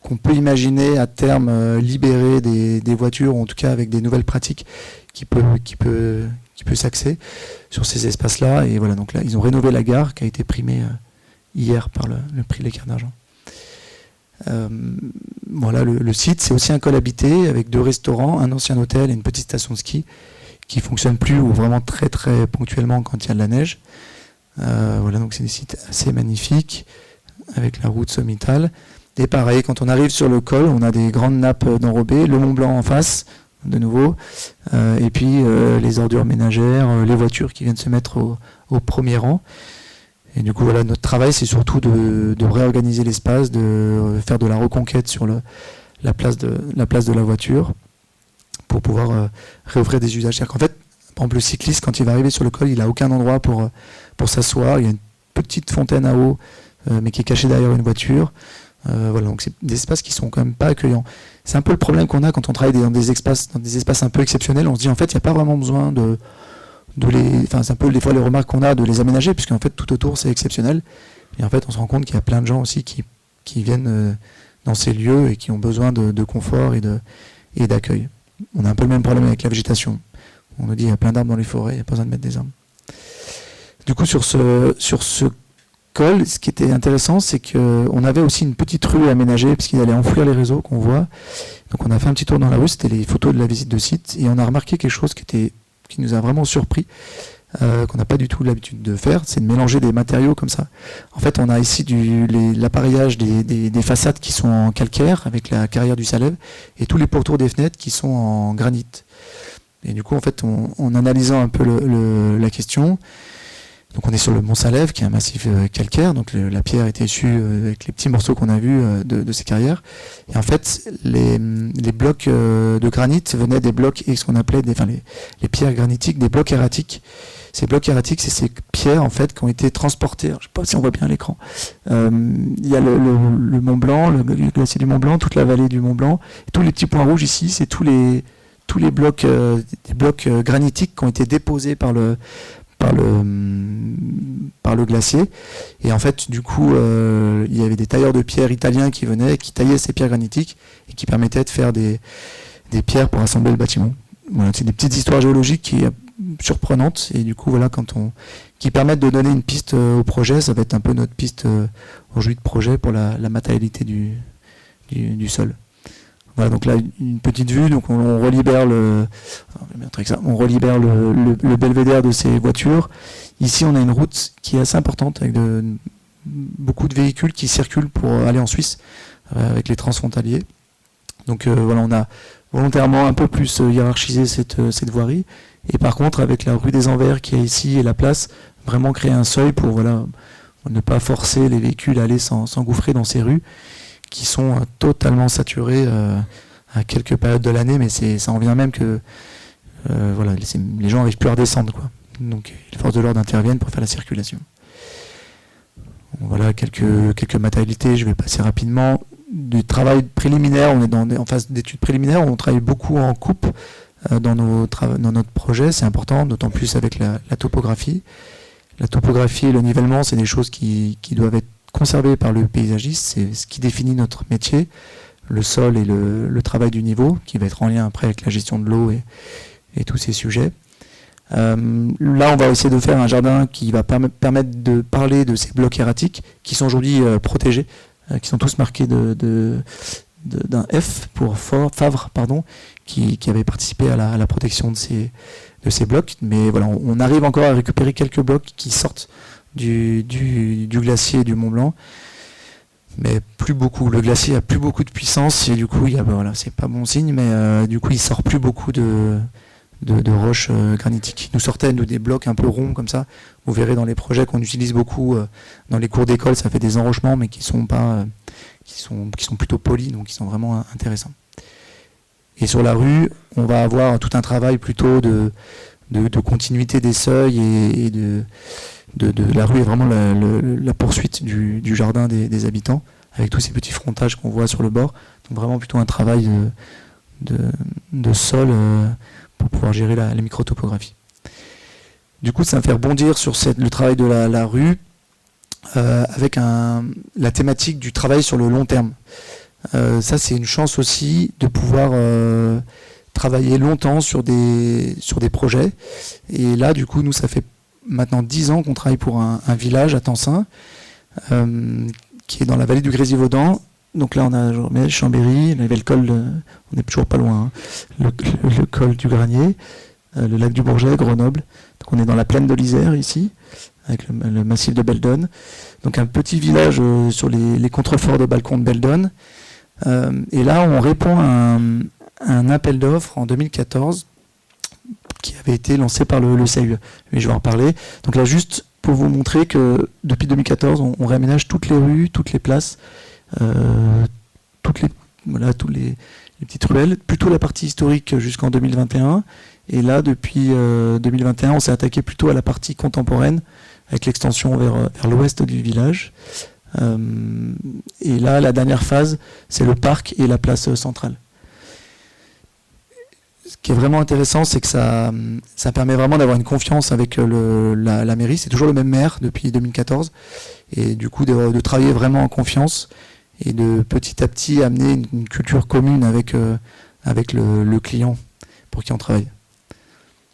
qu'on peut imaginer à terme libérer des voitures, ou en tout cas avec des nouvelles pratiques qui peut s'axer sur ces espaces-là. Et voilà, donc là, ils ont rénové la gare qui a été primée hier par le prix de l'équerre d'argent. Voilà, le site, c'est aussi un col habité avec 2 restaurants, un ancien hôtel et une petite station de ski qui ne fonctionne plus ou vraiment très très ponctuellement quand il y a de la neige. Voilà, donc c'est des sites assez magnifiques avec la route sommitale. Et pareil, quand on arrive sur le col, on a des grandes nappes d'enrobés, le Mont Blanc en face, de nouveau, et puis les ordures ménagères, les voitures qui viennent se mettre au premier rang. Et du coup, voilà, notre travail, c'est surtout de réorganiser l'espace, de faire de la reconquête sur la place de la voiture pour pouvoir réoffrir des usages. C'est-à-dire qu'en fait, par exemple, le cycliste, quand il va arriver sur le col, il n'a aucun endroit pour s'asseoir. Il y a une petite fontaine à eau, mais qui est cachée derrière une voiture. Voilà, donc c'est des espaces qui sont quand même pas accueillants. C'est un peu le problème qu'on a quand on travaille dans des espaces un peu exceptionnels. On se dit en fait, il n'y a pas vraiment besoin c'est un peu des fois les remarques qu'on a de les aménager, puisqu'en fait tout autour c'est exceptionnel. Et en fait, on se rend compte qu'il y a plein de gens aussi qui viennent dans ces lieux et qui ont besoin de confort et d'accueil. On a un peu le même problème avec la végétation. On nous dit il y a plein d'arbres dans les forêts, il n'y a pas besoin de mettre des arbres. Du coup, sur ce col, ce qui était intéressant, c'est qu'on avait aussi une petite rue aménagée, puisqu'il allait enfouir les réseaux qu'on voit. Donc on a fait un petit tour dans la rue, c'était les photos de la visite de site, et on a remarqué quelque chose qui nous a vraiment surpris, qu'on n'a pas du tout l'habitude de faire, c'est de mélanger des matériaux comme ça. En fait, on a ici l'appareillage des façades qui sont en calcaire, avec la carrière du Salève, et tous les pourtours des fenêtres qui sont en granit. Et du coup, en fait, en analysant un peu la question, donc on est sur le Mont Salève, qui est un massif calcaire, donc la pierre était issue avec les petits morceaux qu'on a vus de ces carrières. Et en fait, les blocs de granit venaient des blocs, et ce qu'on appelait les pierres granitiques, des blocs erratiques. Ces blocs erratiques, c'est ces pierres en fait qui ont été transportées. Je ne sais pas si on voit bien à l'écran. Il y a le Mont Blanc, le glacier du Mont Blanc, toute la vallée du Mont Blanc. Et tous les petits points rouges ici, c'est tous les blocs, des blocs granitiques qui ont été déposés par le glacier. Et en fait, du coup, il y avait des tailleurs de pierre italiens qui venaient, qui taillaient ces pierres granitiques et qui permettaient de faire des pierres pour assembler le bâtiment. Voilà, c'est des petites histoires géologiques surprenantes, et du coup, voilà, qui permettent de donner une piste au projet. Ça va être un peu notre piste aujourd'hui de projet pour la matérialité du sol. Voilà, donc là, une petite vue, donc on relibère le belvédère de ces voitures. Ici, on a une route qui est assez importante avec beaucoup de véhicules qui circulent pour aller en Suisse avec les transfrontaliers. Donc voilà, on a volontairement un peu plus hiérarchisé cette voirie. Et par contre, avec la rue des Anvers qui est ici et la place, vraiment créer un seuil pour ne pas forcer les véhicules à aller s'engouffrer dans ces rues qui sont totalement saturés à quelques périodes de l'année, mais ça en vient même que les gens n'arrivent plus à redescendre, quoi. Donc les forces de l'ordre interviennent pour faire la circulation. Voilà quelques matérialités, je vais passer rapidement. Du travail préliminaire, on est en phase d'études préliminaires, on travaille beaucoup en coupe dans notre projet, c'est important, d'autant plus avec la topographie. La topographie et le nivellement, c'est des choses qui doivent être conservé par le paysagiste, c'est ce qui définit notre métier, le sol et le travail du niveau, qui va être en lien après avec la gestion de l'eau et tous ces sujets. Là, on va essayer de faire un jardin qui va permettre de parler de ces blocs erratiques qui sont aujourd'hui protégés, qui sont tous marqués de d'un F pour Favre, qui avait participé à la protection de ces blocs. Mais voilà, on arrive encore à récupérer quelques blocs qui sortent du glacier du Mont Blanc. Mais plus beaucoup. Le glacier a plus beaucoup de puissance et du coup, c'est pas bon signe, mais du coup, il sort plus beaucoup de roches granitiques. Il nous sortait des blocs un peu ronds comme ça. Vous verrez dans les projets qu'on utilise beaucoup dans les cours d'école, ça fait des enrochements, mais qui sont plutôt polis, donc qui sont vraiment intéressants. Et sur la rue, on va avoir tout un travail plutôt de continuité des seuils et de la rue est vraiment la poursuite du jardin des habitants, avec tous ces petits frontages qu'on voit sur le bord. Donc vraiment plutôt un travail de sol pour pouvoir gérer la microtopographie. Du coup, ça va faire rebondir sur le travail de la rue avec la thématique du travail sur le long terme. Ça, c'est une chance aussi de pouvoir travailler longtemps sur des projets. Et là, du coup, nous, ça fait maintenant 10 ans qu'on travaille pour un village à Tencin, qui est dans la vallée du Grésivaudan. Donc là, on a Chambéry, il y avait le col, on n'est toujours pas loin, hein, le col du Granier, le lac du Bourget, Grenoble. Donc on est dans la plaine de l'Isère ici, avec le massif de Beldon. Donc un petit village sur les contreforts de balcon de Beldon. Et là, on répond à un appel d'offres en 2014 qui avait été lancé par le CAUE. Mais je vais en reparler. Donc là, juste pour vous montrer que depuis 2014, on réaménage toutes les rues, toutes les places, toutes les petites ruelles, plutôt la partie historique jusqu'en 2021. Et là, depuis 2021, on s'est attaqué plutôt à la partie contemporaine, avec l'extension vers l'ouest du village. Et là, la dernière phase, c'est le parc et la place centrale. Ce qui est vraiment intéressant, c'est que ça permet vraiment d'avoir une confiance avec la mairie. C'est toujours le même maire depuis 2014. Et du coup, de travailler vraiment en confiance et de petit à petit amener une culture commune avec le client pour qui on travaille.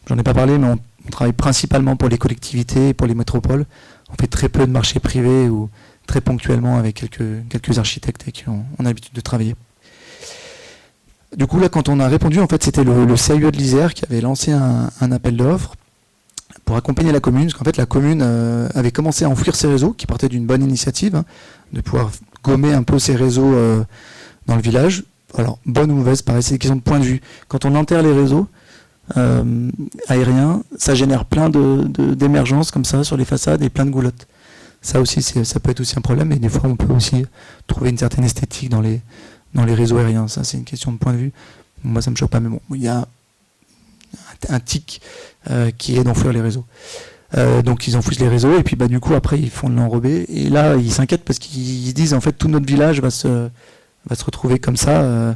J'en ai pas parlé, mais on travaille principalement pour les collectivités et pour les métropoles. On fait très peu de marchés privés ou très ponctuellement avec quelques architectes avec qui on a l'habitude de travailler. Du coup, là, quand on a répondu, en fait, c'était le CAUE de l'Isère qui avait lancé un appel d'offres pour accompagner la commune, parce qu'en fait, la commune avait commencé à enfouir ses réseaux, qui partait d'une bonne initiative, hein, de pouvoir gommer un peu ses réseaux dans le village. Alors, bonne ou mauvaise, pareil, c'est une question de point de vue. Quand on enterre les réseaux aériens, ça génère plein d'émergences comme ça sur les façades et plein de goulottes. Ça aussi, ça peut être aussi un problème, et des fois, on peut aussi trouver une certaine esthétique dans les réseaux aériens. Ça, c'est une question de point de vue. Moi, ça me choque pas, mais bon, il y a un tic qui est d'enfouir les réseaux. Donc, ils enfouissent les réseaux, et puis du coup, après, ils font de l'enrobé. Et là, ils s'inquiètent parce qu'ils disent, en fait, tout notre village va se retrouver comme ça.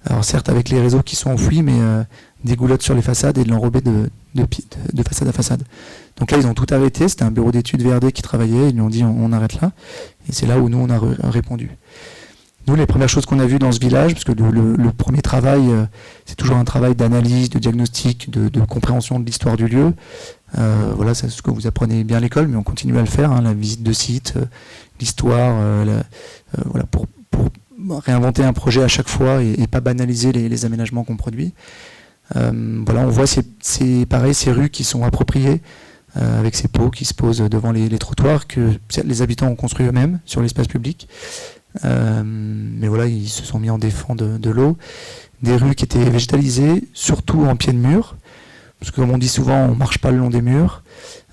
Alors, certes, avec les réseaux qui sont enfouis, mais des goulottes sur les façades et de l'enrobé de façade à façade. Donc là, ils ont tout arrêté. C'était un bureau d'études VRD qui travaillait. Ils lui ont dit, on arrête là. Et c'est là où nous, on a répondu. Nous, les premières choses qu'on a vues dans ce village, parce que le premier travail, c'est toujours un travail d'analyse, de diagnostic, de compréhension de l'histoire du lieu. Voilà, c'est ce que vous apprenez bien à l'école, mais on continue à le faire, hein, la visite de site, l'histoire, voilà, pour réinventer un projet à chaque fois et pas banaliser les aménagements qu'on produit. Voilà, on voit ces rues qui sont appropriées, avec ces pots qui se posent devant les trottoirs que les habitants ont construits eux-mêmes sur l'espace public. Mais voilà, ils se sont mis en défend de l'eau. Des rues qui étaient végétalisées, surtout en pied de mur, parce que comme on dit souvent, on ne marche pas le long des murs.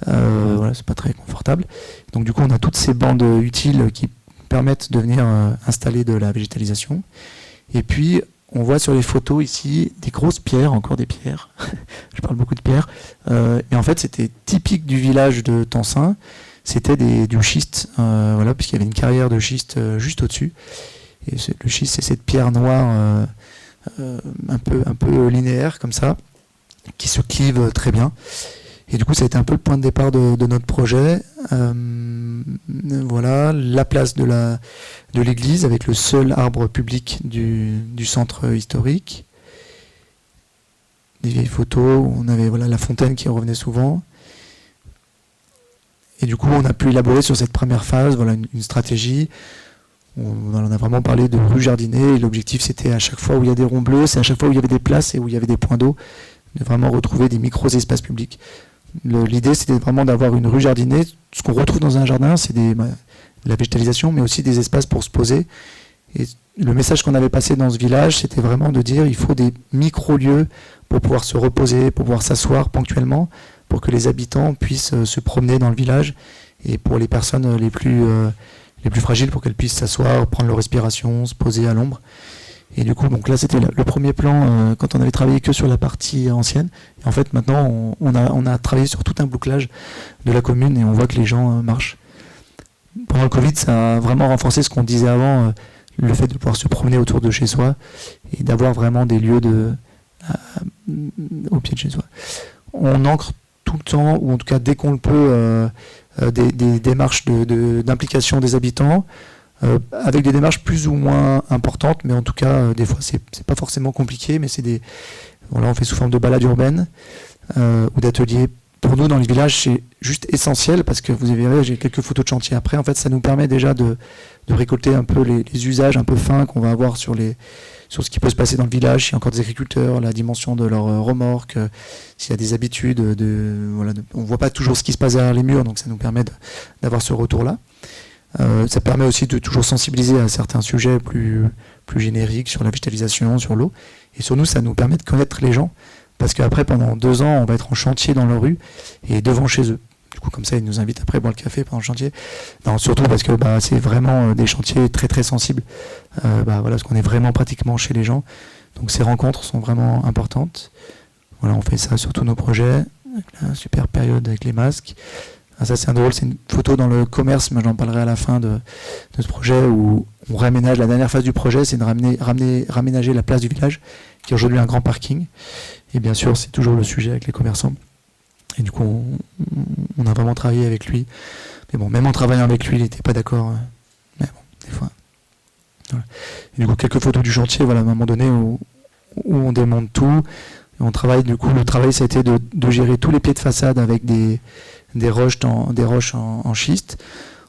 Voilà, c'est pas très confortable. Donc du coup, on a toutes ces bandes utiles qui permettent de venir installer de la végétalisation. Et puis, on voit sur les photos ici des grosses pierres, encore des pierres. Je parle beaucoup de pierres. Et en fait, c'était typique du village de Tencin. C'était du schiste, voilà, puisqu'il y avait une carrière de schiste juste au-dessus. Et le schiste, c'est cette pierre noire un peu linéaire, comme ça, qui se clive très bien. Et du coup, ça a été un peu le point de départ de notre projet. Voilà, la place de l'église, avec le seul arbre public du centre historique. Des vieilles photos, on avait la fontaine qui revenait souvent. Et du coup, on a pu élaborer sur cette première phase une stratégie On en a vraiment parlé de rue jardinée. Et l'objectif, c'était à chaque fois où il y a des ronds bleus, c'est à chaque fois où il y avait des places et où il y avait des points d'eau, de vraiment retrouver des micro-espaces publics. L'idée, c'était vraiment d'avoir une rue jardinée. Ce qu'on retrouve dans un jardin, c'est de la végétalisation, mais aussi des espaces pour se poser. Et le message qu'on avait passé dans ce village, c'était vraiment de dire il faut des micro-lieux pour pouvoir se reposer, pour pouvoir s'asseoir ponctuellement, pour que les habitants puissent se promener dans le village, et pour les personnes les plus fragiles, pour qu'elles puissent s'asseoir, prendre leur respiration, se poser à l'ombre. Et du coup, donc là, c'était le premier plan quand on avait travaillé que sur la partie ancienne. Et en fait, maintenant, on a travaillé sur tout un bouclage de la commune et on voit que les gens marchent. Pendant le Covid, ça a vraiment renforcé ce qu'on disait avant, le fait de pouvoir se promener autour de chez soi et d'avoir vraiment des lieux au pied de chez soi. On ancre tout le temps, ou en tout cas dès qu'on le peut, des démarches d'implication des habitants, avec des démarches plus ou moins importantes, mais en tout cas, des fois, c'est pas forcément compliqué, mais voilà, on fait sous forme de balades urbaines ou d'ateliers. Pour nous, dans le village, c'est juste essentiel, parce que vous verrez, j'ai quelques photos de chantier après. En fait, ça nous permet déjà de récolter un peu les usages un peu fins qu'on va avoir sur ce qui peut se passer dans le village, s'il y a encore des agriculteurs, la dimension de leurs remorques, s'il y a des habitudes. On ne voit pas toujours ce qui se passe derrière les murs, donc ça nous permet d'avoir ce retour-là. Ça permet aussi de toujours sensibiliser à certains sujets plus génériques sur la végétalisation, sur l'eau. Et sur nous, ça nous permet de connaître les gens, parce qu'après, pendant 2 ans, on va être en chantier dans leur rue et devant chez eux. Du coup, comme ça, ils nous invitent après à boire le café pendant le chantier. Non, surtout parce que c'est vraiment des chantiers très très sensibles. Voilà, parce qu'on est vraiment pratiquement chez les gens. Donc ces rencontres sont vraiment importantes. Voilà, on fait ça sur tous nos projets. La super période avec les masques. Ça c'est drôle, c'est une photo dans le commerce, mais j'en parlerai à la fin de ce projet où on réaménage. La dernière phase du projet, c'est de raménager la place du village, qui est aujourd'hui un grand parking. Et bien sûr, c'est toujours le sujet avec les commerçants. Et du coup, on a vraiment travaillé avec lui. Mais bon, même en travaillant avec lui, il n'était pas d'accord. Mais bon, des fois. Voilà. Et du coup, quelques photos du chantier, voilà, à un moment donné, où on démonte tout. Et on travaille, du coup, le travail, ça a été de gérer tous les pieds de façade avec des roches en schiste.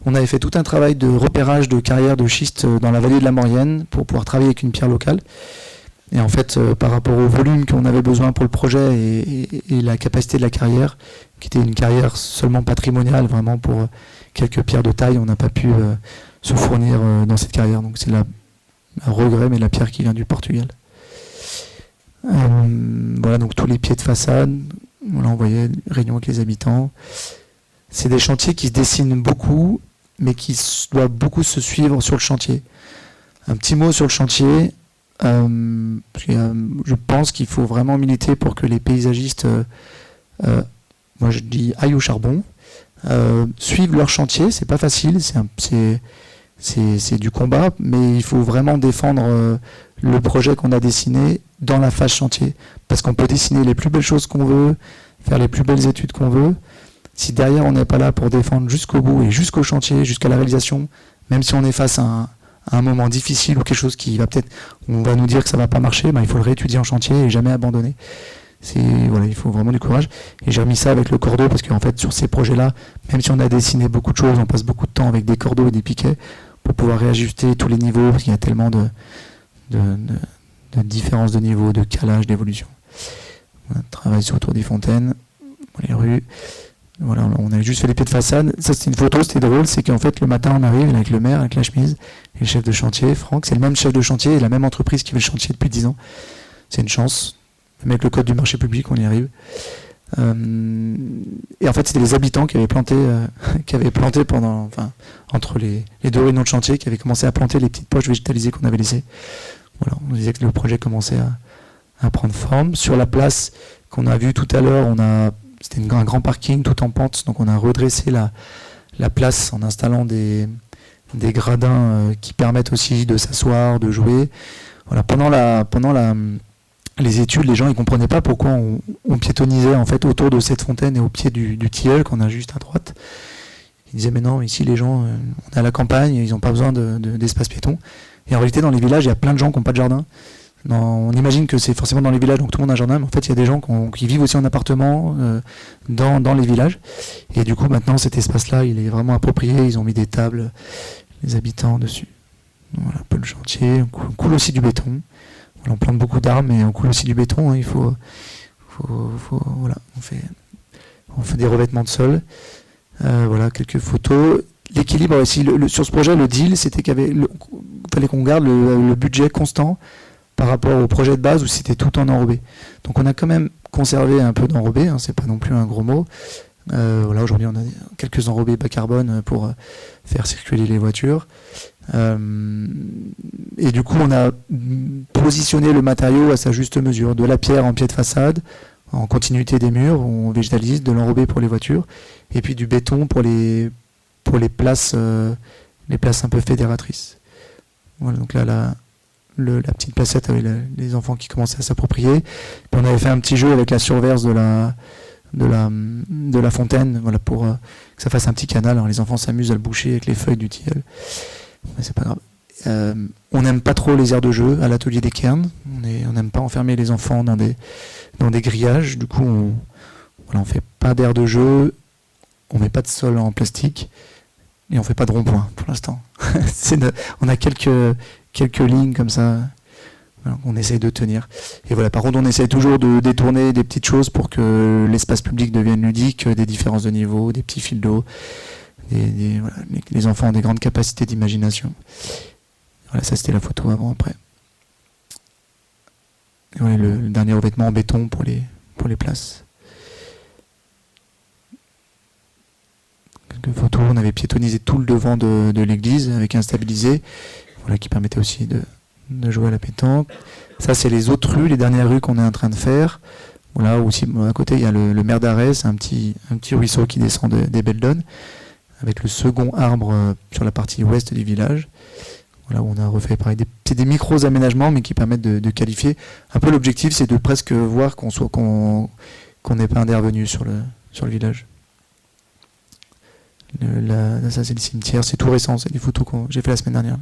On avait fait tout un travail de repérage de carrières de schiste dans la vallée de la Maurienne pour pouvoir travailler avec une pierre locale. Et en fait, par rapport au volume qu'on avait besoin pour le projet et la capacité de la carrière, qui était une carrière seulement patrimoniale, vraiment pour quelques pierres de taille, on n'a pas pu se fournir dans cette carrière. Donc c'est un regret, mais la pierre qui vient du Portugal. Voilà, donc tous les pieds de façade. Voilà, on voyait réunion avec les habitants. C'est des chantiers qui se dessinent beaucoup, mais qui doivent beaucoup se suivre sur le chantier. Un petit mot sur le chantier. Parce que, je pense qu'il faut vraiment militer pour que les paysagistes, moi je dis aillent au charbon, suivent leur chantier. C'est pas facile, c'est du combat, mais il faut vraiment défendre le projet qu'on a dessiné dans la phase chantier, parce qu'on peut dessiner les plus belles choses qu'on veut, faire les plus belles études qu'on veut. Si derrière on n'est pas là pour défendre jusqu'au bout et jusqu'au chantier, jusqu'à la réalisation, même si on est face à un moment difficile ou quelque chose qui va peut-être, on va nous dire que ça va pas marcher, il faut le réétudier en chantier et jamais abandonner. Voilà, il faut vraiment du courage. Et j'ai remis ça avec le cordeau, parce qu'en fait sur ces projets-là, même si on a dessiné beaucoup de choses, on passe beaucoup de temps avec des cordeaux et des piquets pour pouvoir réajuster tous les niveaux, parce qu'il y a tellement de différences de niveau, de calage, d'évolution. On travaille sur autour des fontaines, les rues. Voilà, on avait juste fait les pieds de façade. Ça, c'était une photo, c'était drôle, c'est qu'en fait, le matin, on arrive avec le maire, avec la chemise, et le chef de chantier, Franck. C'est le même chef de chantier et la même entreprise qui fait le chantier depuis 10 ans. C'est une chance. Même avec le code du marché public, on y arrive. Et en fait, c'était les habitants qui avaient planté entre les 2 réunions de chantier, qui avaient commencé à planter les petites poches végétalisées qu'on avait laissées. Voilà, on disait que le projet commençait à prendre forme. Sur la place qu'on a vue tout à l'heure, c'était un grand parking tout en pente, donc on a redressé la place en installant des gradins qui permettent aussi de s'asseoir, de jouer. Voilà, pendant les études, les gens ils comprenaient pas pourquoi on piétonnisait en fait autour de cette fontaine et au pied du tilleul qu'on a juste à droite. Ils disaient mais non, ici les gens, on est à la campagne, ils n'ont pas besoin d'espace piéton. Et en réalité, dans les villages, il y a plein de gens qui n'ont pas de jardin. On imagine que c'est forcément dans les villages, donc tout le monde a un jardin, mais en fait, il y a des gens qui vivent aussi en appartement dans les villages. Et du coup, maintenant, cet espace-là, il est vraiment approprié. Ils ont mis des tables, les habitants dessus. Voilà, un peu le chantier. On coule aussi du béton. Voilà, on plante beaucoup d'arbres, mais on coule aussi du béton. Hein, il faut voilà, on fait des revêtements de sol. Voilà, quelques photos. L'équilibre aussi, sur ce projet, le deal, c'était fallait qu'on garde le budget constant par rapport au projet de base où c'était tout en enrobé. Donc on a quand même conservé un peu d'enrobé, hein, c'est pas non plus un gros mot. Voilà, aujourd'hui on a quelques enrobés bas carbone pour faire circuler les voitures. Et du coup on a positionné le matériau à sa juste mesure, de la pierre en pied de façade, en continuité des murs, on végétalise, de l'enrobé pour les voitures, et puis du béton pour les places un peu fédératrices. Voilà, donc là la petite placette avec les enfants qui commençaient à s'approprier. Puis on avait fait un petit jeu avec la surverse de la fontaine, voilà, pour que ça fasse un petit canal. Alors les enfants s'amusent à le boucher avec les feuilles du tilleul, mais c'est pas grave. On n'aime pas trop les aires de jeu à l'atelier des cairns. On n'aime pas enfermer les enfants dans des grillages. Du coup, on fait pas d'aires de jeu, on met pas de sol en plastique et on fait pas de rond-point pour l'instant. On a quelques lignes comme ça, voilà, on essaye de tenir. Et voilà, par contre, on essaye toujours de détourner des petites choses pour que l'espace public devienne ludique, des différences de niveau, des petits fils d'eau. Voilà, les enfants ont des grandes capacités d'imagination. Voilà, ça c'était la photo avant-après. Et voilà, le dernier revêtement en béton pour les places. Quelques photos, on avait piétonnisé tout le devant de l'église avec un stabilisé. Voilà, qui permettait aussi de jouer à la pétanque. Ça, c'est les autres rues, les dernières rues qu'on est en train de faire. Voilà, aussi à côté, il y a le maire d'Arès, c'est un petit ruisseau qui descend des Belledonnes, avec le second arbre sur la partie ouest du village. Voilà, où on a refait pareil. C'est des micros aménagements, mais qui permettent de qualifier. Un peu l'objectif, c'est de presque voir qu'on n'ait pas intervenu sur le village. Ça, c'est le cimetière, c'est tout récent, c'est des photos que j'ai fait la semaine dernière.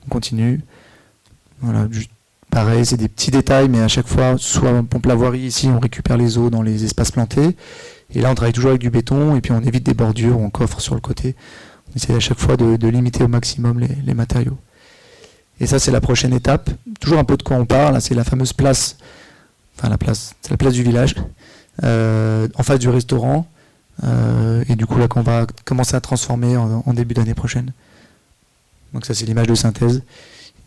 On continue. Voilà, juste pareil, c'est des petits détails, mais à chaque fois, soit on pompe la voirie ici, on récupère les eaux dans les espaces plantés. Et là, on travaille toujours avec du béton, et puis on évite des bordures, on coffre sur le côté. On essaie à chaque fois de limiter au maximum les matériaux. Et ça, c'est la prochaine étape. Toujours un peu de quoi on parle. Là, c'est la fameuse place. Enfin, c'est la place du village, en face du restaurant. Et du coup, là, qu'on va commencer à transformer en début d'année prochaine. Donc ça, c'est l'image de synthèse.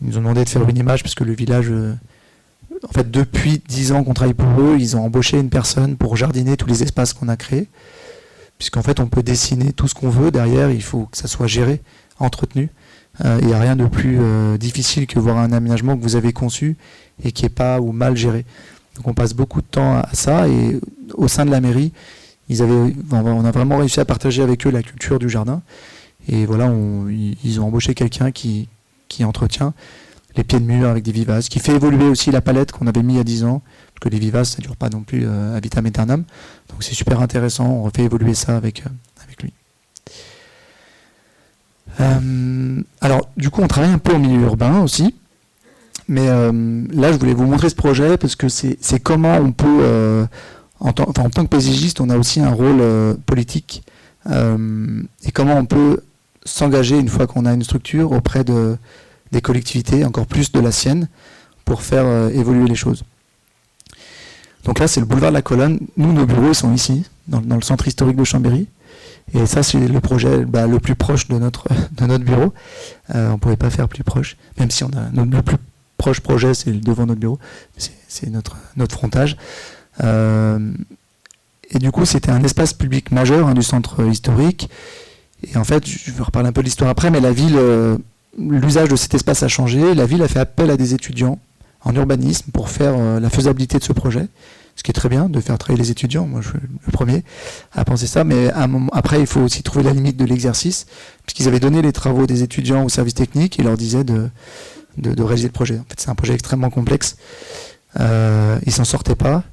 Ils nous ont demandé de faire une image parce que le village, en fait, depuis 10 ans qu'on travaille pour eux, ils ont embauché une personne pour jardiner tous les espaces qu'on a créés. Puisqu'en fait, on peut dessiner tout ce qu'on veut. Derrière, il faut que ça soit géré, entretenu. Il n'y a rien de plus difficile que voir un aménagement que vous avez conçu et qui n'est pas ou mal géré. Donc on passe beaucoup de temps à ça. Et au sein de la mairie, on a vraiment réussi à partager avec eux la culture du jardin. Et voilà, ils ont embauché quelqu'un qui entretient les pieds de mur avec des vivaces, qui fait évoluer aussi la palette qu'on avait mis il y a 10 ans, parce que les vivaces, ça ne dure pas non plus à vitam aeternam. Donc c'est super intéressant, on refait évoluer ça avec lui. Alors, du coup, on travaille un peu au milieu urbain aussi, mais là, je voulais vous montrer ce projet, parce que c'est comment on peut, en tant que paysagiste, on a aussi un rôle politique, et comment on peut s'engager une fois qu'on a une structure auprès des collectivités, encore plus de la sienne, pour faire évoluer les choses. Donc là, c'est le boulevard de la Colonne. Nous, nos bureaux sont ici, dans le centre historique de Chambéry. Et ça, c'est le projet le plus proche de notre bureau. On ne pouvait pas faire plus proche, même si on a le plus proche projet, c'est devant notre bureau. C'est notre frontage. Et du coup, c'était un espace public majeur du centre historique. Et en fait, je vais reparler un peu de l'histoire après, mais la ville, l'usage de cet espace a changé. La ville a fait appel à des étudiants en urbanisme pour faire la faisabilité de ce projet. Ce qui est très bien, de faire travailler les étudiants. Moi, je suis le premier à penser ça. Mais après, il faut aussi trouver la limite de l'exercice, puisqu'ils avaient donné les travaux des étudiants au service technique et leur disaient de réaliser le projet. En fait, c'est un projet extrêmement complexe. Ils s'en sortaient pas.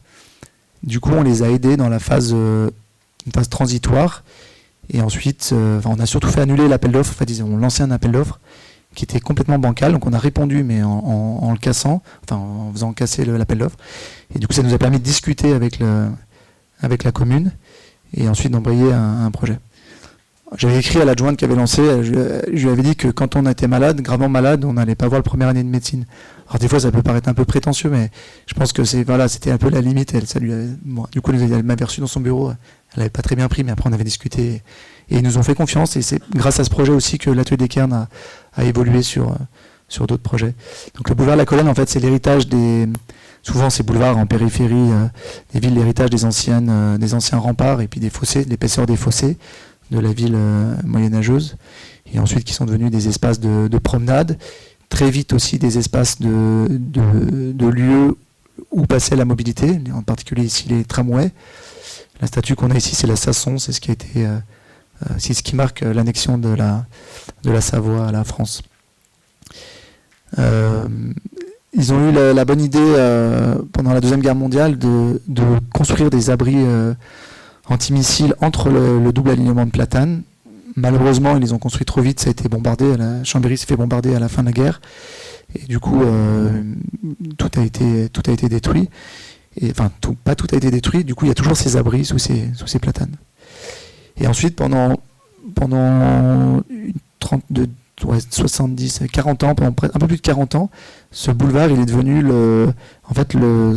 Du coup, on les a aidés dans la phase transitoire. Et ensuite, on a surtout fait annuler l'appel d'offres. En fait, ils ont lancé un appel d'offres qui était complètement bancal. Donc, on a répondu, mais en le cassant, en faisant casser l'appel d'offres. Et du coup, ça nous a permis de discuter avec la commune et ensuite d'embrayer un projet. J'avais écrit à l'adjointe qui avait lancé, je lui avais dit que quand on était malade, gravement malade, on n'allait pas voir la première année de médecine. Alors des fois ça peut paraître un peu prétentieux, mais je pense que c'était un peu la limite. Du coup elle m'avait reçu dans son bureau, elle n'avait pas très bien pris, mais après on avait discuté et ils nous ont fait confiance, et c'est grâce à ce projet aussi que l'atelier des Cairns a évolué sur d'autres projets. Donc le boulevard de la Colonne, en fait, c'est l'héritage souvent ces boulevards en périphérie des villes, l'héritage des anciens remparts et puis des fossés, l'épaisseur des fossés de la ville moyenâgeuse, et ensuite qui sont devenus des espaces de promenade, très vite aussi des espaces de lieux où passait la mobilité, en particulier ici les tramways. La statue qu'on a ici, c'est la Sasson, c'est ce qui marque l'annexion de la Savoie à la France. Ils ont eu la bonne idée pendant la Deuxième Guerre mondiale de construire des abris antimissiles entre le double alignement de Platanes. Malheureusement, ils les ont construits trop vite, ça a été bombardé. Chambéry s'est fait bombarder à la fin de la guerre. Et du coup, tout a été détruit. Pas tout a été détruit, du coup, il y a toujours ces abris sous ces platanes. Et ensuite, pendant 40 ans, pendant un peu plus de 40 ans, ce boulevard, il est devenu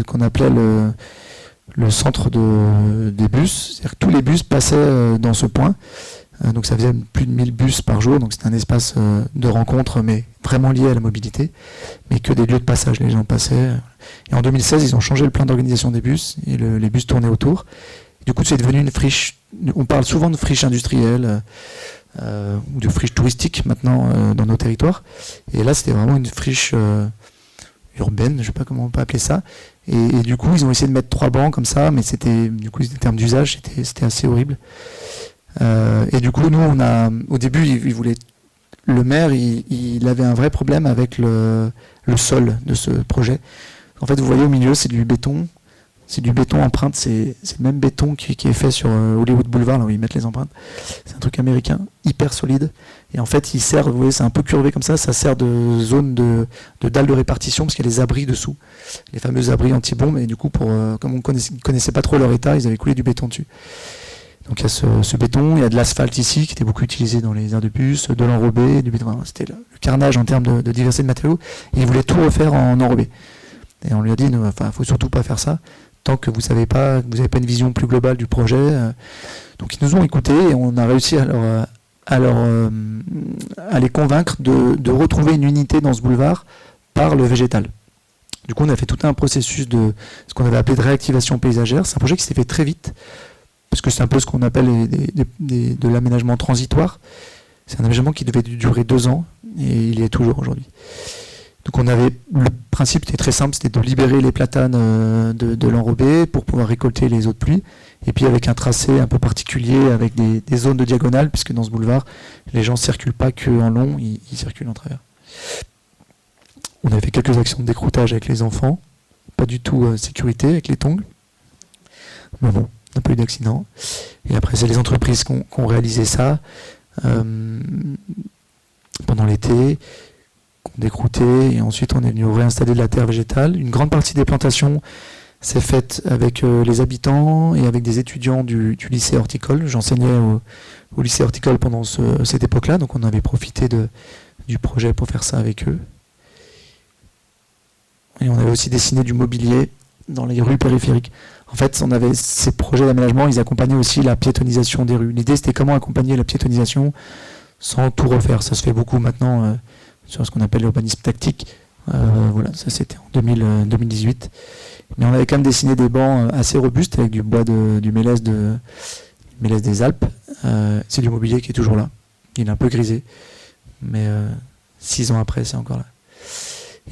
qu'on appelait le centre des bus. C'est-à-dire que tous les bus passaient dans ce point. Donc ça faisait plus de 1000 bus par jour, donc c'était un espace de rencontre, mais vraiment lié à la mobilité, mais que des lieux de passage, les gens passaient. Et en 2016, ils ont changé le plan d'organisation des bus, et les bus tournaient autour. Du coup, c'est devenu une friche. On parle souvent de friche industrielle, ou de friche touristique maintenant dans nos territoires. Et là, c'était vraiment une friche urbaine, je ne sais pas comment on peut appeler ça. Et du coup, ils ont essayé de mettre 3 bancs comme ça, mais du coup, en termes d'usage, c'était assez horrible. Et du coup, nous, au début, le maire, il avait un vrai problème avec le sol de ce projet. En fait, vous voyez au milieu, c'est du béton. C'est du béton empreinte, c'est le même béton qui est fait sur Hollywood Boulevard, là où ils mettent les empreintes. C'est un truc américain, hyper solide. Et en fait, vous voyez, c'est un peu curvé comme ça sert de zone de dalle de répartition, parce qu'il y a les abris dessous, les fameux abris anti-bombes. Et du coup, comme on ne connaissait pas trop leur état, ils avaient coulé du béton dessus. Donc il y a ce béton, il y a de l'asphalte ici, qui était beaucoup utilisé dans les aires de bus, de l'enrobé, du béton. C'était le carnage en termes de diversité de matériaux. Et ils voulaient tout refaire en enrobé. Et on lui a dit, faut surtout pas faire ça, tant que vous n'avez pas une vision plus globale du projet. Donc ils nous ont écoutés et on a réussi à les convaincre de retrouver une unité dans ce boulevard par le végétal. Du coup, on a fait tout un processus de ce qu'on avait appelé de réactivation paysagère. C'est un projet qui s'est fait très vite, parce que c'est un peu ce qu'on appelle de l'aménagement transitoire. C'est un aménagement qui devait durer 2 ans, et il y est toujours aujourd'hui. Donc le principe était très simple, c'était de libérer les platanes de l'enrobé pour pouvoir récolter les eaux de pluie, et puis avec un tracé un peu particulier, avec des zones de diagonale, puisque dans ce boulevard, les gens ne circulent pas qu'en long, ils circulent en travers. On avait fait quelques actions de décroutage avec les enfants, pas du tout sécurité avec les tongs, mais bon, on n'a pas eu d'accident. Et après, c'est les entreprises qui ont réalisé ça pendant l'été, qu'on décroutait, et ensuite on est venu réinstaller de la terre végétale. Une grande partie des plantations s'est faite avec les habitants et avec des étudiants du lycée horticole. J'enseignais au lycée horticole pendant cette époque-là, donc on avait profité du projet pour faire ça avec eux. Et on avait aussi dessiné du mobilier dans les rues périphériques. En fait, on avait ces projets d'aménagement, ils accompagnaient aussi la piétonisation des rues. L'idée, c'était comment accompagner la piétonisation sans tout refaire. Ça se fait beaucoup maintenant sur ce qu'on appelle l'urbanisme tactique. Voilà, ça c'était en 2018. Mais on avait quand même dessiné des bancs assez robustes avec du bois du mélèze des Alpes. C'est du mobilier qui est toujours là. Il est un peu grisé, mais 6 ans après, c'est encore là.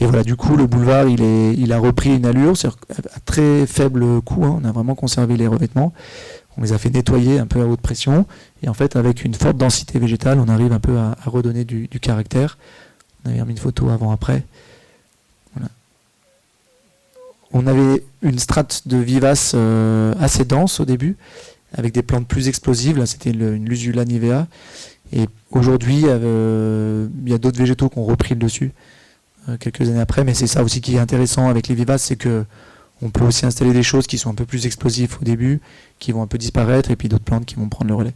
Et voilà, du coup, le boulevard, il a repris une allure, c'est-à-dire à très faible coût. On a vraiment conservé les revêtements. On les a fait nettoyer un peu à haute pression. Et en fait, avec une forte densité végétale, on arrive un peu à redonner du caractère. On avait remis une photo avant-après. Voilà. On avait une strate de vivaces assez dense au début, avec des plantes plus explosives. Là, c'était une Luzula nivea. Et aujourd'hui, il y a d'autres végétaux qui ont repris le dessus quelques années après. Mais c'est ça aussi qui est intéressant avec les vivaces, c'est que on peut aussi installer des choses qui sont un peu plus explosives au début, qui vont un peu disparaître, et puis d'autres plantes qui vont prendre le relais.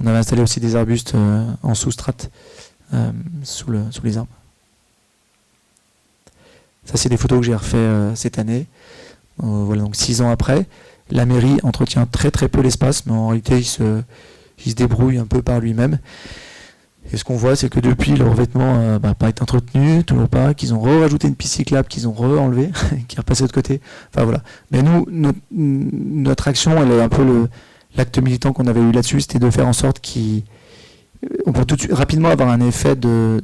On avait installé aussi des arbustes en sous-strate sous les arbres. Ça, c'est des photos que j'ai refait cette année. Voilà, donc 6 ans après. La mairie entretient très très peu l'espace, mais en réalité, il se débrouille un peu par lui-même. Et ce qu'on voit, c'est que depuis, le revêtement n'a pas été entretenu, toujours pas, qu'ils ont rajouté une piste cyclable, qu'ils ont enlevé, qui est repassée de l'autre côté. Enfin voilà. Mais nous, notre action, elle est un peu l'acte militant qu'on avait eu là-dessus, c'était de faire en sorte qu'on peut tout de suite, rapidement avoir un effet de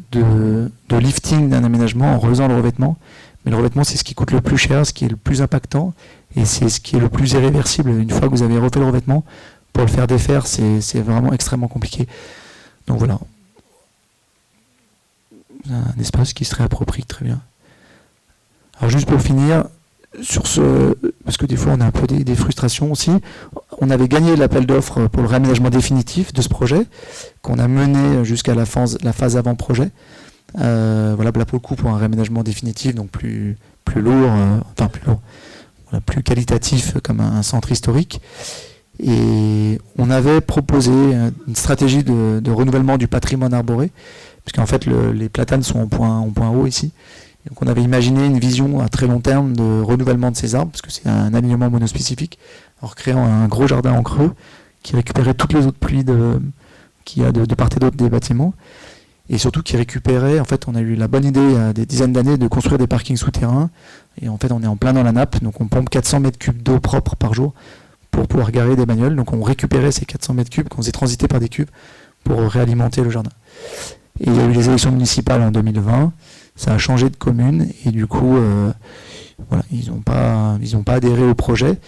lifting d'un aménagement en refaisant le revêtement. Mais le revêtement, c'est ce qui coûte le plus cher, ce qui est le plus impactant, et c'est ce qui est le plus irréversible. Une fois que vous avez refait le revêtement, pour le faire défaire, c'est vraiment extrêmement compliqué. Donc voilà. Un espace qui se réapproprie très bien. Alors juste pour finir, parce que des fois on a un peu des frustrations aussi, on avait gagné l'appel d'offres pour le réaménagement définitif de ce projet, qu'on a mené jusqu'à la phase avant-projet. Voilà, pour le coup, pour un réaménagement définitif, donc plus lourd, voilà, plus qualitatif comme un centre historique. Et on avait proposé une stratégie de renouvellement du patrimoine arboré, parce qu'en fait les platanes sont au point haut ici. Donc on avait imaginé une vision à très long terme de renouvellement de ces arbres, parce que c'est un alignement monospécifique, en recréant un gros jardin en creux qui récupérait toutes les autres pluies qu'il y a de part et d'autre des bâtiments. Et surtout qui récupérait, en fait on a eu la bonne idée il y a des dizaines d'années de construire des parkings souterrains, et en fait on est en plein dans la nappe, donc on pompe 400 mètres cubes d'eau propre par jour pour pouvoir garer des bagnoles, donc on récupérait ces 400 mètres cubes qu'on faisait transiter par des cubes pour réalimenter le jardin. Et il y a eu les élections municipales en 2020, ça a changé de commune, et du coup voilà, ils n'ont pas adhéré au projet,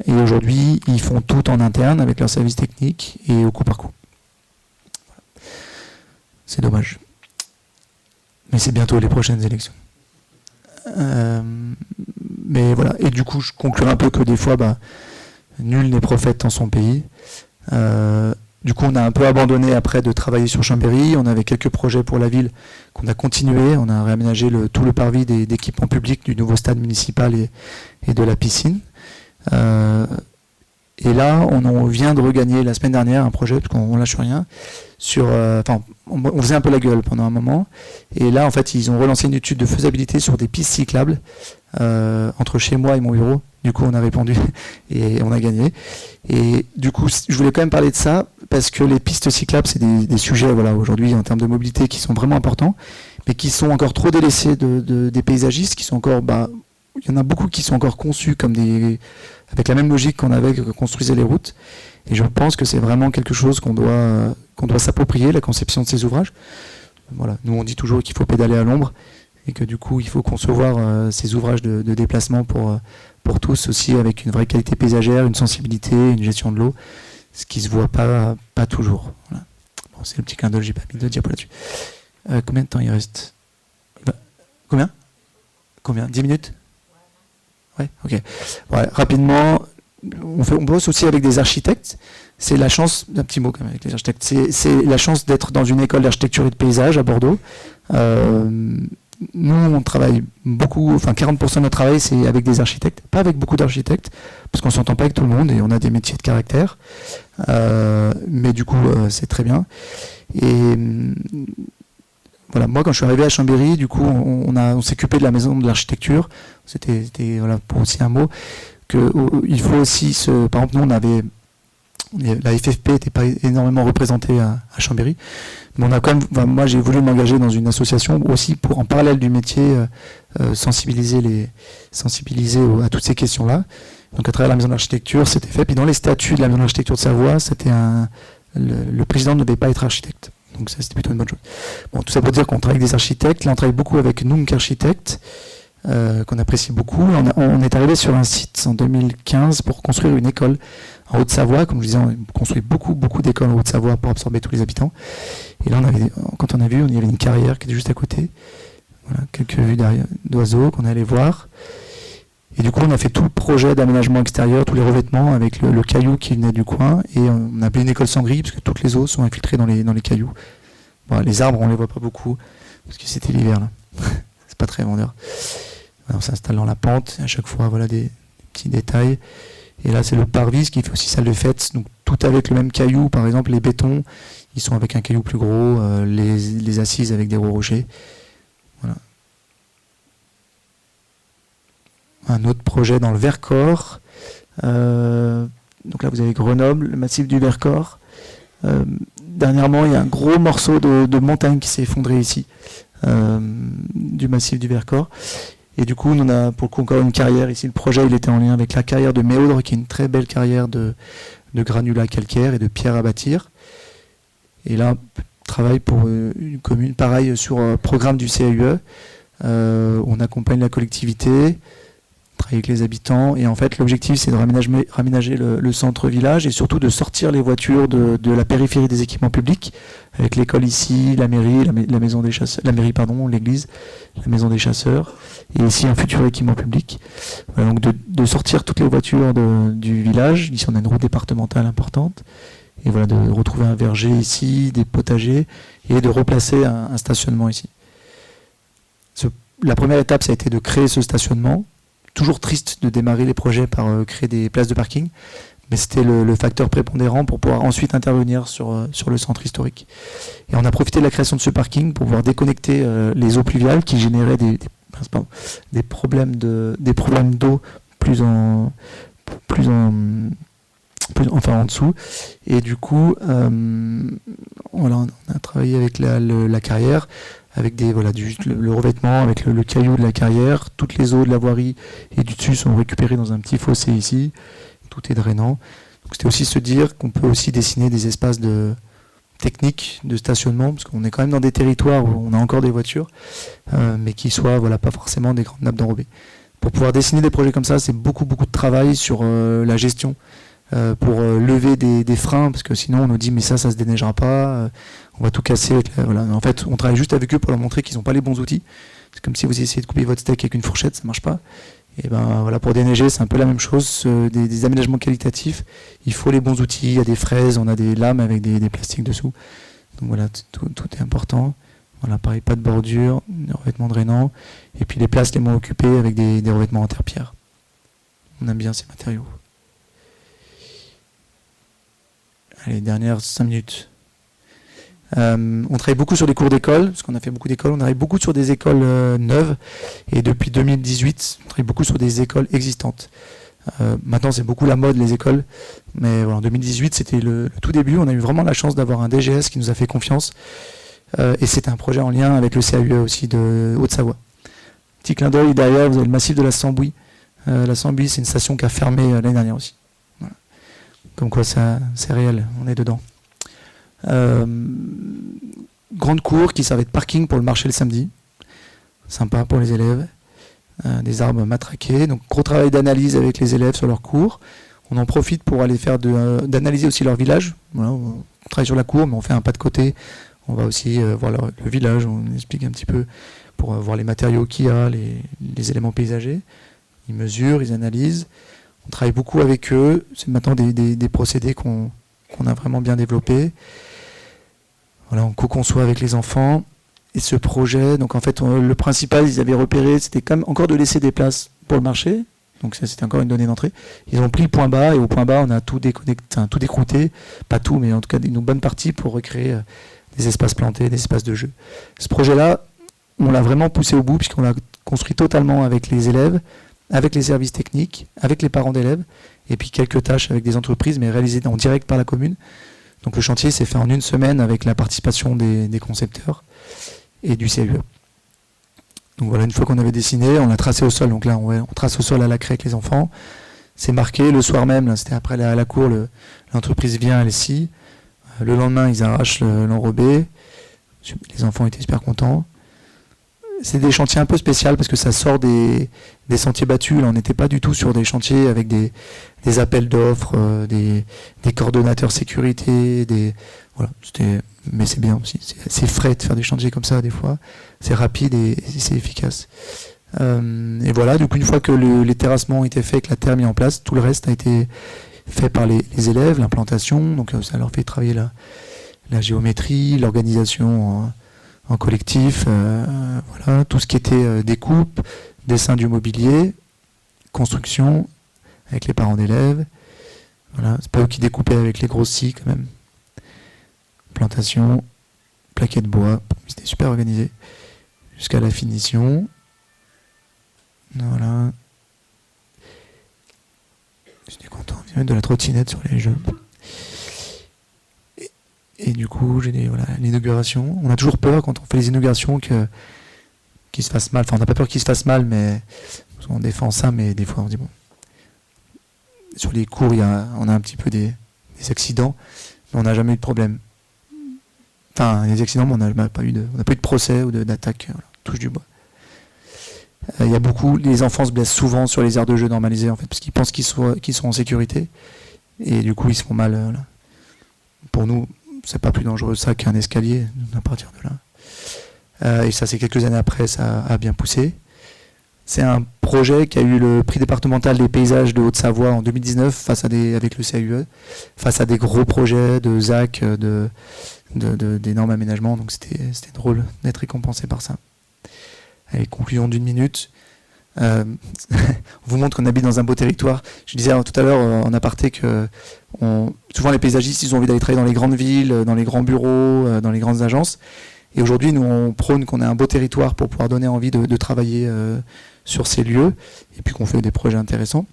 et aujourd'hui ils font tout en interne avec leurs services techniques et au coup par coup. C'est dommage. Mais c'est bientôt les prochaines élections. Mais voilà. Et du coup, je conclurai un peu que des fois, nul n'est prophète en son pays. Du coup, on a un peu abandonné après de travailler sur Chambéry. On avait quelques projets pour la ville qu'on a continué. On a réaménagé tout le parvis d'équipements publics du nouveau stade municipal et de la piscine. Et là, on vient de regagner la semaine dernière un projet, parce qu'on ne lâche rien, on faisait un peu la gueule pendant un moment, et là, en fait, ils ont relancé une étude de faisabilité sur des pistes cyclables entre chez moi et mon bureau. Du coup, on a répondu et on a gagné. Et du coup, je voulais quand même parler de ça, parce que les pistes cyclables, c'est des sujets, voilà, aujourd'hui, en termes de mobilité, qui sont vraiment importants, mais qui sont encore trop délaissés des paysagistes, qui sont encore... il y en a beaucoup qui sont encore conçus comme avec la même logique qu'on avait que construisait les routes. Et je pense que c'est vraiment quelque chose qu'on doit s'approprier, la conception de ces ouvrages. Voilà. Nous, on dit toujours qu'il faut pédaler à l'ombre, et que du coup, il faut concevoir ces ouvrages de déplacement pour tous, aussi avec une vraie qualité paysagère, une sensibilité, une gestion de l'eau, ce qui ne se voit pas toujours. Voilà. Bon, c'est le petit clin d'œil, j'ai pas mis de diapo là-dessus. Combien de temps il reste ? Combien 10 minutes ? Ouais, ok. Ouais, rapidement, on bosse aussi avec des architectes. C'est la chance, un petit mot quand même avec les architectes, c'est la chance d'être dans une école d'architecture et de paysage à Bordeaux. Nous, on travaille beaucoup, 40% de notre travail, c'est avec des architectes, pas avec beaucoup d'architectes, parce qu'on ne s'entend pas avec tout le monde et on a des métiers de caractère. Mais du coup, c'est très bien. Et voilà, moi, quand je suis arrivé à Chambéry, du coup, on s'est occupé de la maison de l'architecture. C'était voilà, pour aussi un mot, il faut aussi par exemple, nous, la FFP n'était pas énormément représentée à Chambéry, mais on a quand même, moi j'ai voulu m'engager dans une association aussi pour, en parallèle du métier, sensibiliser à toutes ces questions-là. Donc à travers la maison de l'architecture, c'était fait. Puis dans les statuts de la maison de l'architecture de Savoie, c'était le président ne devait pas être architecte. Donc ça, c'était plutôt une bonne chose. Bon, tout ça pour dire qu'on travaille avec des architectes. Là, on travaille beaucoup avec Nunc Architectes, qu'on apprécie beaucoup. On est arrivé sur un site en 2015 pour construire une école en Haute-Savoie. Comme je disais, on construit beaucoup d'écoles en Haute-Savoie pour absorber tous les habitants. Et là, quand on a vu, il y avait une carrière qui était juste à côté. Voilà, quelques vues d'oiseaux qu'on est allé voir. Et du coup, on a fait tout le projet d'aménagement extérieur, tous les revêtements avec le caillou qui venait du coin. Et on a appelé une école sans grille, parce que toutes les eaux sont infiltrées dans les cailloux. Bon, les arbres, on les voit pas beaucoup, parce que c'était l'hiver, là. C'est pas très vendeur. On s'installe dans la pente, à chaque fois, voilà, des petits détails. Et là, c'est le parvis qui fait aussi salle de fête. Donc, tout avec le même caillou. Par exemple, les bétons, ils sont avec un caillou plus gros. Les assises avec des gros rochers. Voilà. Un autre projet dans le Vercors. Donc là, vous avez Grenoble, le massif du Vercors. Dernièrement, il y a un gros morceau de montagne qui s'est effondré ici, du massif du Vercors. Et du coup, on a pour le coup encore une carrière. Ici, le projet il était en lien avec la carrière de Méaudre, qui est une très belle carrière de granulats calcaires et de pierres à bâtir. Et là, travail pour une commune, pareil, sur un programme du CAUE. On accompagne la collectivité, travaille avec les habitants. Et en fait, l'objectif, c'est de raménager le centre-village et surtout de sortir les voitures de la périphérie des équipements publics, avec l'école ici, la mairie, la maison des chasseurs, la mairie, pardon, l'église, la maison des chasseurs, et ici un futur équipement public. Voilà, donc de sortir toutes les voitures du village. Ici, on a une route départementale importante. Et voilà, de retrouver un verger ici, des potagers, et de replacer un stationnement ici. La première étape, ça a été de créer ce stationnement. Toujours triste de démarrer les projets par créer des places de parking, mais c'était le facteur prépondérant pour pouvoir ensuite intervenir sur le centre historique. Et on a profité de la création de ce parking pour pouvoir déconnecter les eaux pluviales qui généraient des problèmes d'eau enfin en dessous. Et du coup, on a travaillé avec la carrière, avec le revêtement, avec le caillou de la carrière. Toutes les eaux de la voirie et du dessus sont récupérées dans un petit fossé ici. Tout est drainant. Donc c'était aussi se dire qu'on peut aussi dessiner des espaces techniques de stationnement, parce qu'on est quand même dans des territoires où on a encore des voitures, mais qui soient pas forcément des grandes nappes d'enrobés. Pour pouvoir dessiner des projets comme ça, c'est beaucoup de travail sur la gestion, pour lever des freins, parce que sinon on nous dit mais ça se déneigera pas, on va tout casser. En fait, on travaille juste avec eux pour leur montrer qu'ils n'ont pas les bons outils. C'est comme si vous essayez de couper votre steak avec une fourchette, ça marche pas. Et pour déneiger, c'est un peu la même chose, des aménagements qualitatifs. Il faut les bons outils, il y a des fraises, on a des lames avec des plastiques dessous. Donc voilà, tout est important. Voilà, pareil, pas de bordure, des revêtements drainants, et puis les places les moins occupées avec des revêtements en terre-pierre. On aime bien ces matériaux. Allez, dernières 5 minutes. On travaille beaucoup sur les cours d'école, parce qu'on a fait beaucoup d'écoles. On travaille beaucoup sur des écoles neuves. Et depuis 2018, on travaille beaucoup sur des écoles existantes. Maintenant, c'est beaucoup la mode, les écoles. Mais voilà, en 2018, c'était le tout début. On a eu vraiment la chance d'avoir un DGS qui nous a fait confiance. Et c'était un projet en lien avec le CAUE aussi de Haute-Savoie. Petit clin d'œil, derrière, vous avez le massif de la Sambouille. La Sambouille, c'est une station qui a fermé l'année dernière aussi. Voilà. Comme quoi, c'est réel, on est dedans. Grande cour qui servait de parking pour le marché le samedi. Sympa pour les élèves. Des arbres matraqués. Donc, gros travail d'analyse avec les élèves sur leur cours. On en profite pour aller faire d'analyser aussi leur village. Voilà, on travaille sur la cour, mais on fait un pas de côté. On va aussi voir le village, on explique un petit peu pour voir les matériaux qu'il y a, les éléments paysagers. Ils mesurent, ils analysent. On travaille beaucoup avec eux. C'est maintenant des procédés qu'on a vraiment bien développés. Voilà, on co-conçoit avec les enfants. Et ce projet, donc en fait, le principal, ils avaient repéré, c'était quand même encore de laisser des places pour le marché. Donc ça, c'était encore une donnée d'entrée. Ils ont pris le point bas, et au point bas, on a tout décrouté. Pas tout, mais en tout cas une bonne partie pour recréer des espaces plantés, des espaces de jeu. Ce projet-là, on l'a vraiment poussé au bout, puisqu'on l'a construit totalement avec les élèves, avec les services techniques, avec les parents d'élèves, et puis quelques tâches avec des entreprises, mais réalisées en direct par la commune. Donc le chantier s'est fait en une semaine avec la participation des concepteurs et du CAUE. Donc voilà, une fois qu'on avait dessiné, on l'a tracé au sol. Donc là, on trace au sol à la craie avec les enfants. C'est marqué le soir même, là, c'était après la cour, l'entreprise vient, elle scie. Le lendemain, ils arrachent l'enrobé. Les enfants étaient super contents. C'est des chantiers un peu spéciaux parce que ça sort des sentiers battus. Là, on n'était pas du tout sur des chantiers avec des appels d'offres, des coordonnateurs sécurité. Voilà, mais c'est bien aussi. C'est frais de faire des chantiers comme ça des fois. C'est rapide et c'est efficace. Et voilà, donc une fois que les terrassements ont été faits, que la terre mis en place, tout le reste a été fait par les élèves, l'implantation. Donc ça leur fait travailler la géométrie, l'organisation en collectif, voilà, tout ce qui était découpe, dessin du mobilier, construction, avec les parents d'élèves. Voilà, c'est pas eux qui découpaient avec les grosses scies quand même. Plantation, plaquet de bois, c'était super organisé jusqu'à la finition. Voilà. J'étais content de la trottinette sur les jeux. Et du coup, j'ai l'inauguration. On a toujours peur quand on fait les inaugurations qu'il se fasse mal. Enfin, on n'a pas peur qu'il se fasse mal, mais on défend ça, mais des fois on se dit bon. Sur les cours, on a un petit peu des accidents, mais on n'a jamais eu de problème. Enfin, des accidents, mais on n'a pas eu de procès ou d'attaque. Voilà, touche du bois. Il y a beaucoup, les enfants se blessent souvent sur les aires de jeu normalisées, en fait, parce qu'ils pensent qu'ils sont en sécurité, et du coup, ils se font mal. Voilà. Pour nous, c'est pas plus dangereux ça qu'un escalier, à partir de là. Et ça, c'est quelques années après, ça a bien poussé. C'est un projet qui a eu le prix départemental des paysages de Haute-Savoie en 2019 avec le CAUE, face à des gros projets de ZAC, d'énormes aménagements. Donc c'était drôle d'être récompensé par ça. Allez, conclusion d'1 minute. On vous montre qu'on habite dans un beau territoire. Je disais tout à l'heure en aparté que souvent les paysagistes, ils ont envie d'aller travailler dans les grandes villes, dans les grands bureaux, dans les grandes agences. Et aujourd'hui, nous, on prône qu'on ait un beau territoire pour pouvoir donner envie de travailler sur ces lieux, et puis qu'on fait des projets intéressants.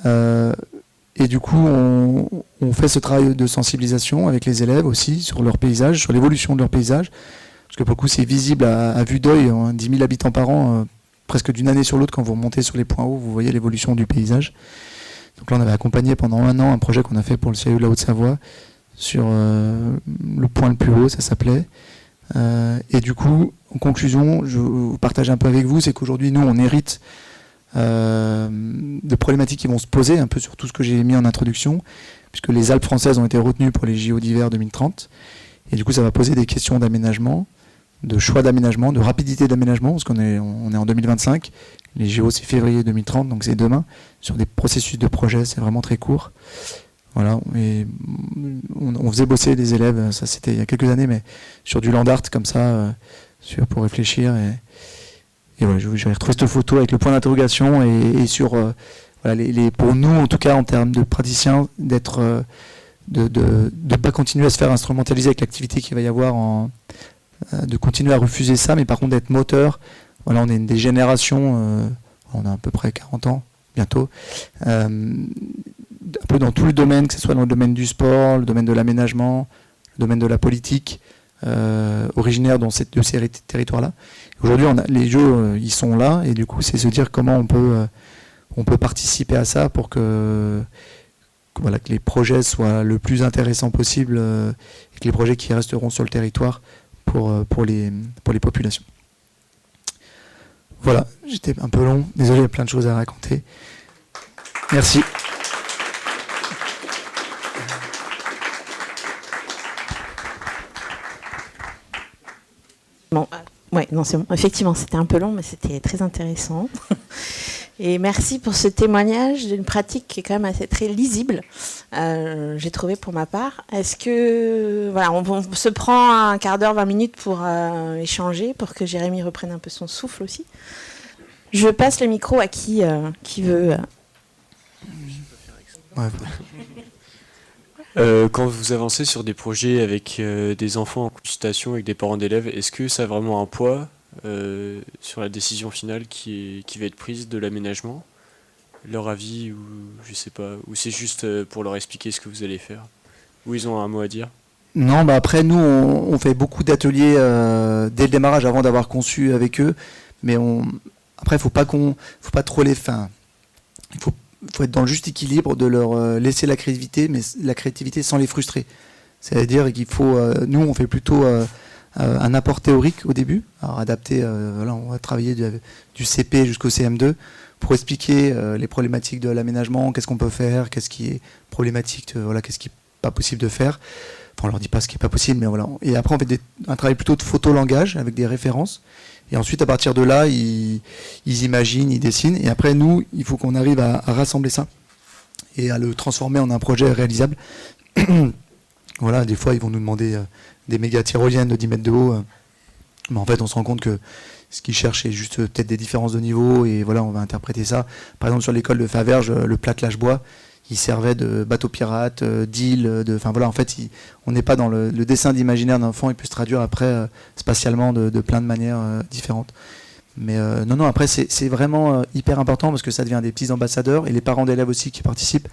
Et du coup, on fait ce travail de sensibilisation avec les élèves aussi sur leur paysage, sur l'évolution de leur paysage, parce que pour le coup, c'est visible à vue d'œil, 10 000 habitants par an, presque d'une année sur l'autre, quand vous remontez sur les points hauts, vous voyez l'évolution du paysage. Donc là, on avait accompagné pendant 1 an un projet qu'on a fait pour le CAU de la Haute-Savoie, sur le point le plus haut, ça s'appelait. Et du coup, en conclusion, je vous partage un peu avec vous, c'est qu'aujourd'hui, nous, on hérite de problématiques qui vont se poser, un peu sur tout ce que j'ai mis en introduction, puisque les Alpes françaises ont été retenues pour les JO d'hiver 2030. Et du coup, ça va poser des questions d'aménagement, de choix d'aménagement, de rapidité d'aménagement, parce qu'on est en 2025. Les JO, c'est février 2030, donc c'est demain. Sur des processus de projet, c'est vraiment très court. Voilà, et on faisait bosser des élèves, ça c'était il y a quelques années, mais sur du land art comme ça, pour réfléchir. Et voilà, j'ai retrouvé cette photo avec le point d'interrogation et sur, voilà, pour nous, en tout cas, en termes de praticiens, de ne pas continuer à se faire instrumentaliser avec l'activité qu'il va y avoir, de continuer à refuser ça, mais par contre d'être moteur. Voilà, on est des générations, on a à peu près 40 ans, bientôt, un peu dans tous les domaines, que ce soit dans le domaine du sport, le domaine de l'aménagement, le domaine de la politique, originaire de ces territoires-là. Aujourd'hui, les jeux, ils sont là, et du coup, c'est se dire comment on peut participer à ça pour que les projets soient le plus intéressants possible, et que les projets qui resteront sur le territoire pour les populations. Voilà, j'étais un peu long, désolé, il y a plein de choses à raconter. Merci. Bon, ouais, non, c'est bon. Effectivement, c'était un peu long, mais c'était très intéressant. Et merci pour ce témoignage d'une pratique qui est quand même assez très lisible, j'ai trouvé pour ma part. Est-ce que, voilà, on se prend un quart d'heure, 20 minutes pour échanger, pour que Jérémy reprenne un peu son souffle aussi. Je passe le micro à qui veut. Quand vous avancez sur des projets avec des enfants en consultation, avec des parents d'élèves, est-ce que ça a vraiment un poids sur la décision finale qui va être prise de l'aménagement, leur avis, ou je sais pas, ou c'est juste pour leur expliquer ce que vous allez faire, ou ils ont un mot à dire? Non, après nous on fait beaucoup d'ateliers dès le démarrage avant d'avoir conçu avec eux, mais après faut pas trop les fins. Il faut être dans le juste équilibre de leur laisser la créativité, mais la créativité sans les frustrer. C'est-à-dire qu'il faut, nous on fait plutôt un apport théorique au début, alors adapté, voilà, on va travailler du CP jusqu'au CM2 pour expliquer les problématiques de l'aménagement, qu'est-ce qu'on peut faire, qu'est-ce qui est problématique, voilà, qu'est-ce qui n'est pas possible de faire. Enfin, on leur dit pas ce qui n'est pas possible, mais voilà. Et après on fait un travail plutôt de photo-langage avec des références. Et ensuite, à partir de là, ils imaginent, ils dessinent. Et après, nous, il faut qu'on arrive à rassembler ça et à le transformer en un projet réalisable. Voilà, des fois, ils vont nous demander des méga tyroliennes de 10 mètres de haut. Mais en fait, on se rend compte que ce qu'ils cherchent c'est juste peut-être des différences de niveau, et voilà, on va interpréter ça. Par exemple, sur l'école de Faverges, le plaquelage-bois, il servait de bateau pirate, d'île, enfin voilà, en fait, on n'est pas dans le dessin d'imaginaire d'un enfant, il peut se traduire après spatialement de plein de manières différentes. Mais non, après, c'est vraiment hyper important parce que ça devient des petits ambassadeurs, et les parents d'élèves aussi qui participent.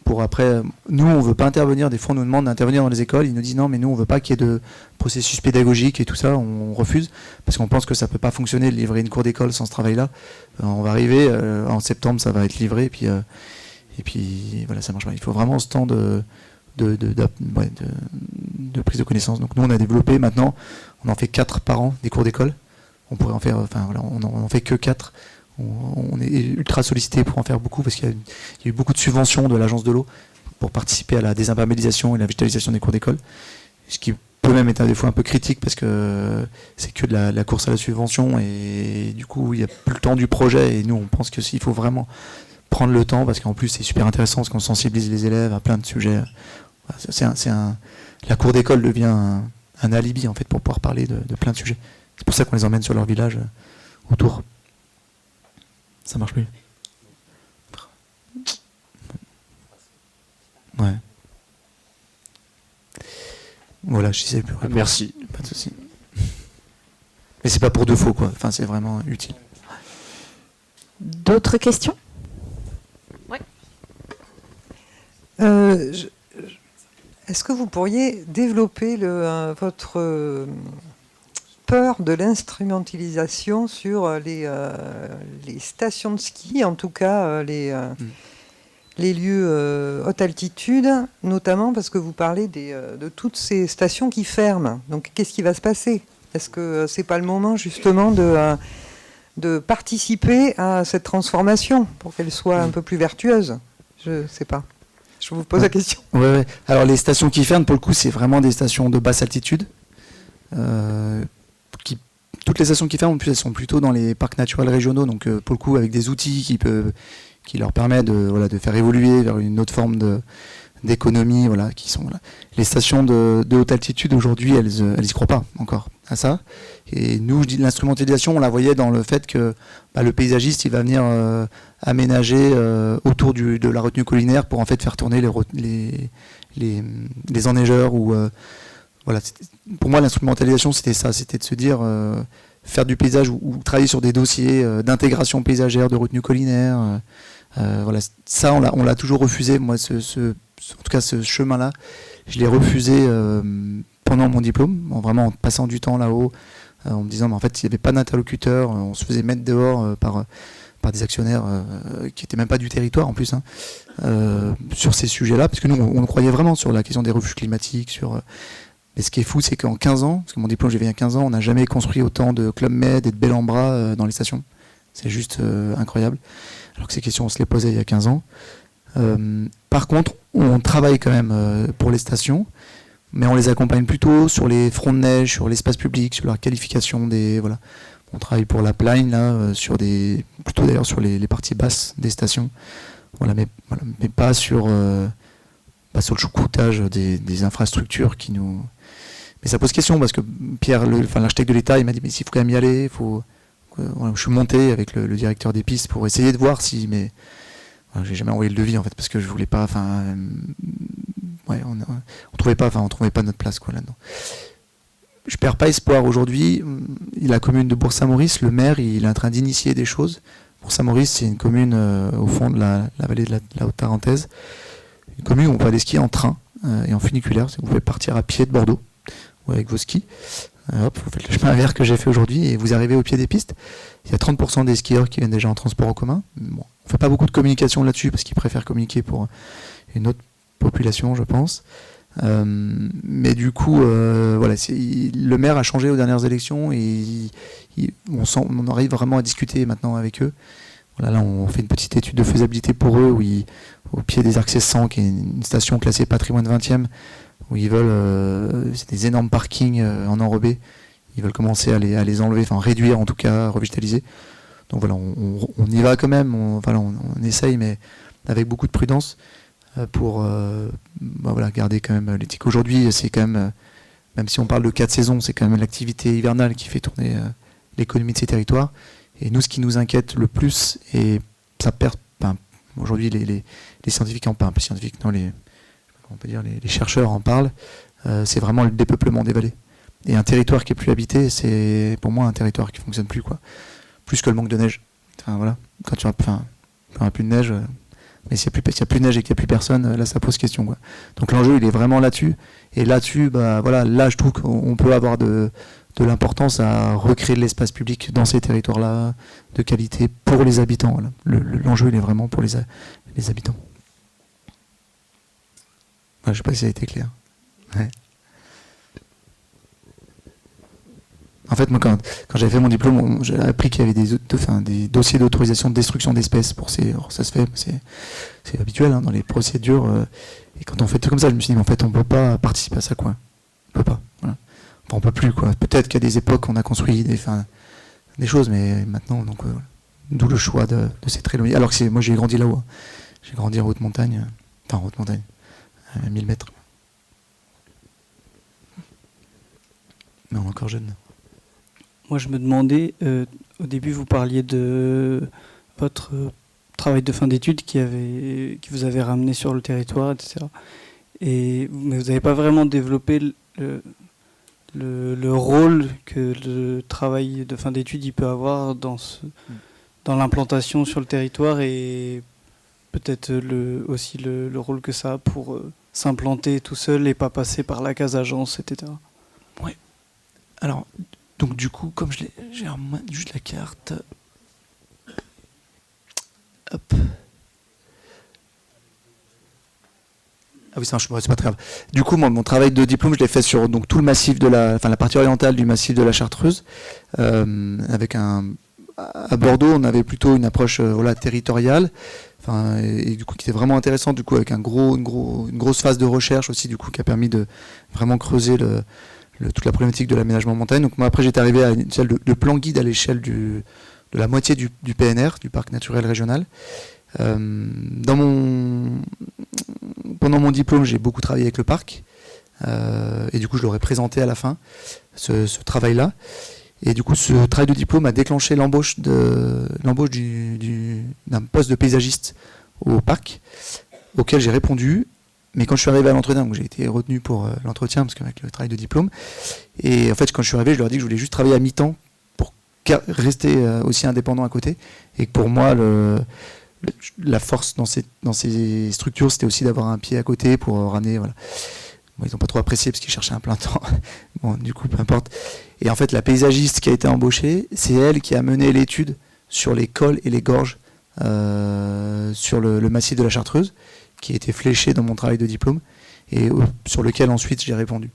Pour après, nous, on ne veut pas intervenir. Des fois, on nous demande d'intervenir dans les écoles. Ils nous disent non, mais nous, on ne veut pas qu'il y ait de processus pédagogique et tout ça. On refuse parce qu'on pense que ça ne peut pas fonctionner de livrer une cour d'école sans ce travail-là. On va arriver en septembre, ça va être livré. Et puis voilà, ça marche pas. Il faut vraiment ce temps de prise de connaissance. Donc nous, on a développé maintenant, on en fait 4 par an des cours d'école. On pourrait en faire, enfin voilà, on n'en fait que 4. On est ultra sollicité pour en faire beaucoup parce qu'il y a eu beaucoup de subventions de l'agence de l'eau pour participer à la désimperméabilisation et la végétalisation des cours d'école. Ce qui peut même être des fois un peu critique parce que c'est que de la course à la subvention et du coup il n'y a plus le temps du projet, et nous on pense qu'il faut vraiment prendre le temps parce qu'en plus c'est super intéressant parce qu'on sensibilise les élèves à plein de sujets. La cour d'école devient un alibi en fait pour pouvoir parler de plein de sujets. C'est pour ça qu'on les emmène sur leur village autour. Ça marche plus. Ouais. Voilà, je sais plus. Merci. Pas de souci. Mais c'est pas pour de faux, quoi. Enfin, c'est vraiment utile. D'autres questions? Oui. Est-ce que vous pourriez développer votre peur de l'instrumentalisation sur les stations de ski, en tout cas les lieux haute altitude, notamment parce que vous parlez de toutes ces stations qui ferment. Donc qu'est-ce qui va se passer? Est-ce que c'est pas le moment justement de participer à cette transformation pour qu'elle soit un peu plus vertueuse? Je ne sais pas. Je vous pose la question. Ouais. Alors les stations qui ferment, pour le coup, c'est vraiment des stations de basse altitude. Toutes les stations qui ferment, en plus, elles sont plutôt dans les parcs naturels régionaux, donc pour le coup avec des outils qui leur permettent de faire évoluer vers une autre forme d'économie, voilà, qui sont là. Les stations de haute altitude aujourd'hui, elles y croient pas encore à ça. Et nous, je dis l'instrumentalisation, on la voyait dans le fait que le paysagiste, il va venir aménager autour de la retenue collinaire pour en fait faire tourner les enneigeurs ou voilà. Pour moi, l'instrumentalisation, c'était ça, c'était de se dire faire du paysage ou travailler sur des dossiers d'intégration paysagère, de retenue collinaire. Voilà, ça, on l'a toujours refusé. Moi, en tout cas, ce chemin-là, je l'ai refusé pendant mon diplôme, vraiment en passant du temps là-haut, en me disant, mais en fait, il n'y avait pas d'interlocuteur, on se faisait mettre dehors par des actionnaires qui n'étaient même pas du territoire en plus, sur ces sujets-là, parce que nous, on croyait vraiment sur la question des refuges climatiques, Mais ce qui est fou, c'est qu'en 15 ans, parce que mon diplôme, j'ai fait il y a 15 ans, on n'a jamais construit autant de Club Med et de bel en bras dans les stations. C'est juste incroyable. Alors que ces questions, on se les posait il y a 15 ans. Par contre, on travaille quand même pour les stations, mais on les accompagne plutôt sur les fronts de neige, sur l'espace public, sur la qualification des... Voilà. On travaille pour la Pline, là, plutôt d'ailleurs sur les parties basses des stations. Voilà, mais pas sur le choucroutage des infrastructures qui nous... Mais ça pose question, parce que Pierre, l'architecte de l'État, il m'a dit, mais s'il faut quand même y aller, je suis monté avec le directeur des pistes pour essayer de voir si... Mais voilà, j'ai jamais envoyé le devis, en fait, parce que je voulais pas... on trouvait pas notre place, quoi, là-dedans. Je perds pas espoir aujourd'hui. La commune de Bourg-Saint-Maurice, le maire, il est en train d'initier des choses. Bourg-Saint-Maurice, c'est une commune au fond de la vallée de la Haute-Tarentaise. Une commune où on peut aller skier en train et en funiculaire. Vous pouvez partir à pied de Bordeaux ou avec vos skis. Hop, vous faites le chemin inverse que j'ai fait aujourd'hui et vous arrivez au pied des pistes. Il y a 30% des skieurs qui viennent déjà en transport en commun. Bon, on ne fait pas beaucoup de communication là-dessus parce qu'ils préfèrent communiquer pour une autre population, je pense. Mais du coup, voilà, le maire a changé aux dernières élections et on arrive vraiment à discuter maintenant avec eux. Voilà, là, on fait une petite étude de faisabilité pour eux, au pied des Arcs 1600, qui est une station classée patrimoine 20e, où ils veulent, c'est des énormes parkings en enrobé, ils veulent commencer à les enlever, enfin réduire en tout cas, revitaliser. Donc voilà, on y va quand même, on essaye, mais avec beaucoup de prudence, pour garder quand même l'éthique. Aujourd'hui, c'est quand même même si on parle de 4 saisons, c'est quand même l'activité hivernale qui fait tourner l'économie de ces territoires. Et nous, ce qui nous inquiète le plus, et ça perd, aujourd'hui les scientifiques en parlent, les chercheurs en parlent, c'est vraiment le dépeuplement des vallées. Et un territoire qui est plus habité, c'est pour moi un territoire qui fonctionne plus, quoi. Plus que le manque de neige. Enfin, voilà. Quand tu n'auras plus de neige, mais s'il n'y a plus de neige et qu'il n'y a plus personne, là ça pose question, quoi. Donc l'enjeu il est vraiment là-dessus. Et là-dessus, là je trouve qu'on peut avoir de l'importance à recréer de l'espace public dans ces territoires-là, de qualité pour les habitants. Voilà. L'enjeu il est vraiment pour les habitants. Je ne sais pas si ça a été clair. Ouais. En fait, moi, quand j'avais fait mon diplôme, j'ai appris qu'il y avait des dossiers d'autorisation de destruction d'espèces. Ça se fait, c'est habituel dans les procédures. Et quand on fait tout comme ça, je me suis dit, mais en fait, on ne peut pas participer à ça, quoi. On ne peut pas. Voilà. Enfin, on ne peut plus, quoi. Peut-être qu'à des époques, on a construit des choses, mais maintenant, donc, d'où le choix de s'être éloigné. Alors que moi, j'ai grandi là-haut. Hein. J'ai grandi en haute montagne, à 1000 mètres. Mais on est encore jeune. Moi, je me demandais, au début, vous parliez de votre travail de fin d'études qui vous avait ramené sur le territoire, etc. Mais vous n'avez pas vraiment développé le rôle que le travail de fin d'études il peut avoir dans l'implantation sur le territoire et peut-être aussi le rôle que ça a pour s'implanter tout seul et pas passer par la case agence, etc. Oui. Alors... Donc du coup, comme j'ai juste la carte, hop. Ah oui, c'est pas très grave. Du coup, mon travail de diplôme, je l'ai fait sur tout le massif la partie orientale du massif de la Chartreuse, à Bordeaux, on avait plutôt une approche territoriale, et du coup qui était vraiment intéressante, du coup avec une grosse phase de recherche aussi, du coup qui a permis de vraiment creuser toute la problématique de l'aménagement montagne. Donc moi après j'étais arrivé à une salle de plan guide à l'échelle de la moitié du PNR, du parc naturel régional. Pendant mon diplôme, j'ai beaucoup travaillé avec le parc, et du coup je l'aurais présenté à la fin, ce travail-là. Et du coup ce travail de diplôme a déclenché l'embauche d'un poste de paysagiste au parc, auquel j'ai répondu. Mais quand je suis arrivé à l'entretien, donc j'ai été retenu pour l'entretien, parce qu'avec le travail de diplôme, et en fait quand je suis arrivé, je leur ai dit que je voulais juste travailler à mi-temps pour rester aussi indépendant à côté, et que pour moi la force dans ces structures, c'était aussi d'avoir un pied à côté pour ramener, voilà. Bon, ils n'ont pas trop apprécié parce qu'ils cherchaient un plein temps. Bon, du coup, peu importe. Et en fait, la paysagiste qui a été embauchée, c'est elle qui a mené l'étude sur les cols et les gorges sur le massif de la Chartreuse, qui était fléché dans mon travail de diplôme et sur lequel ensuite j'ai répondu.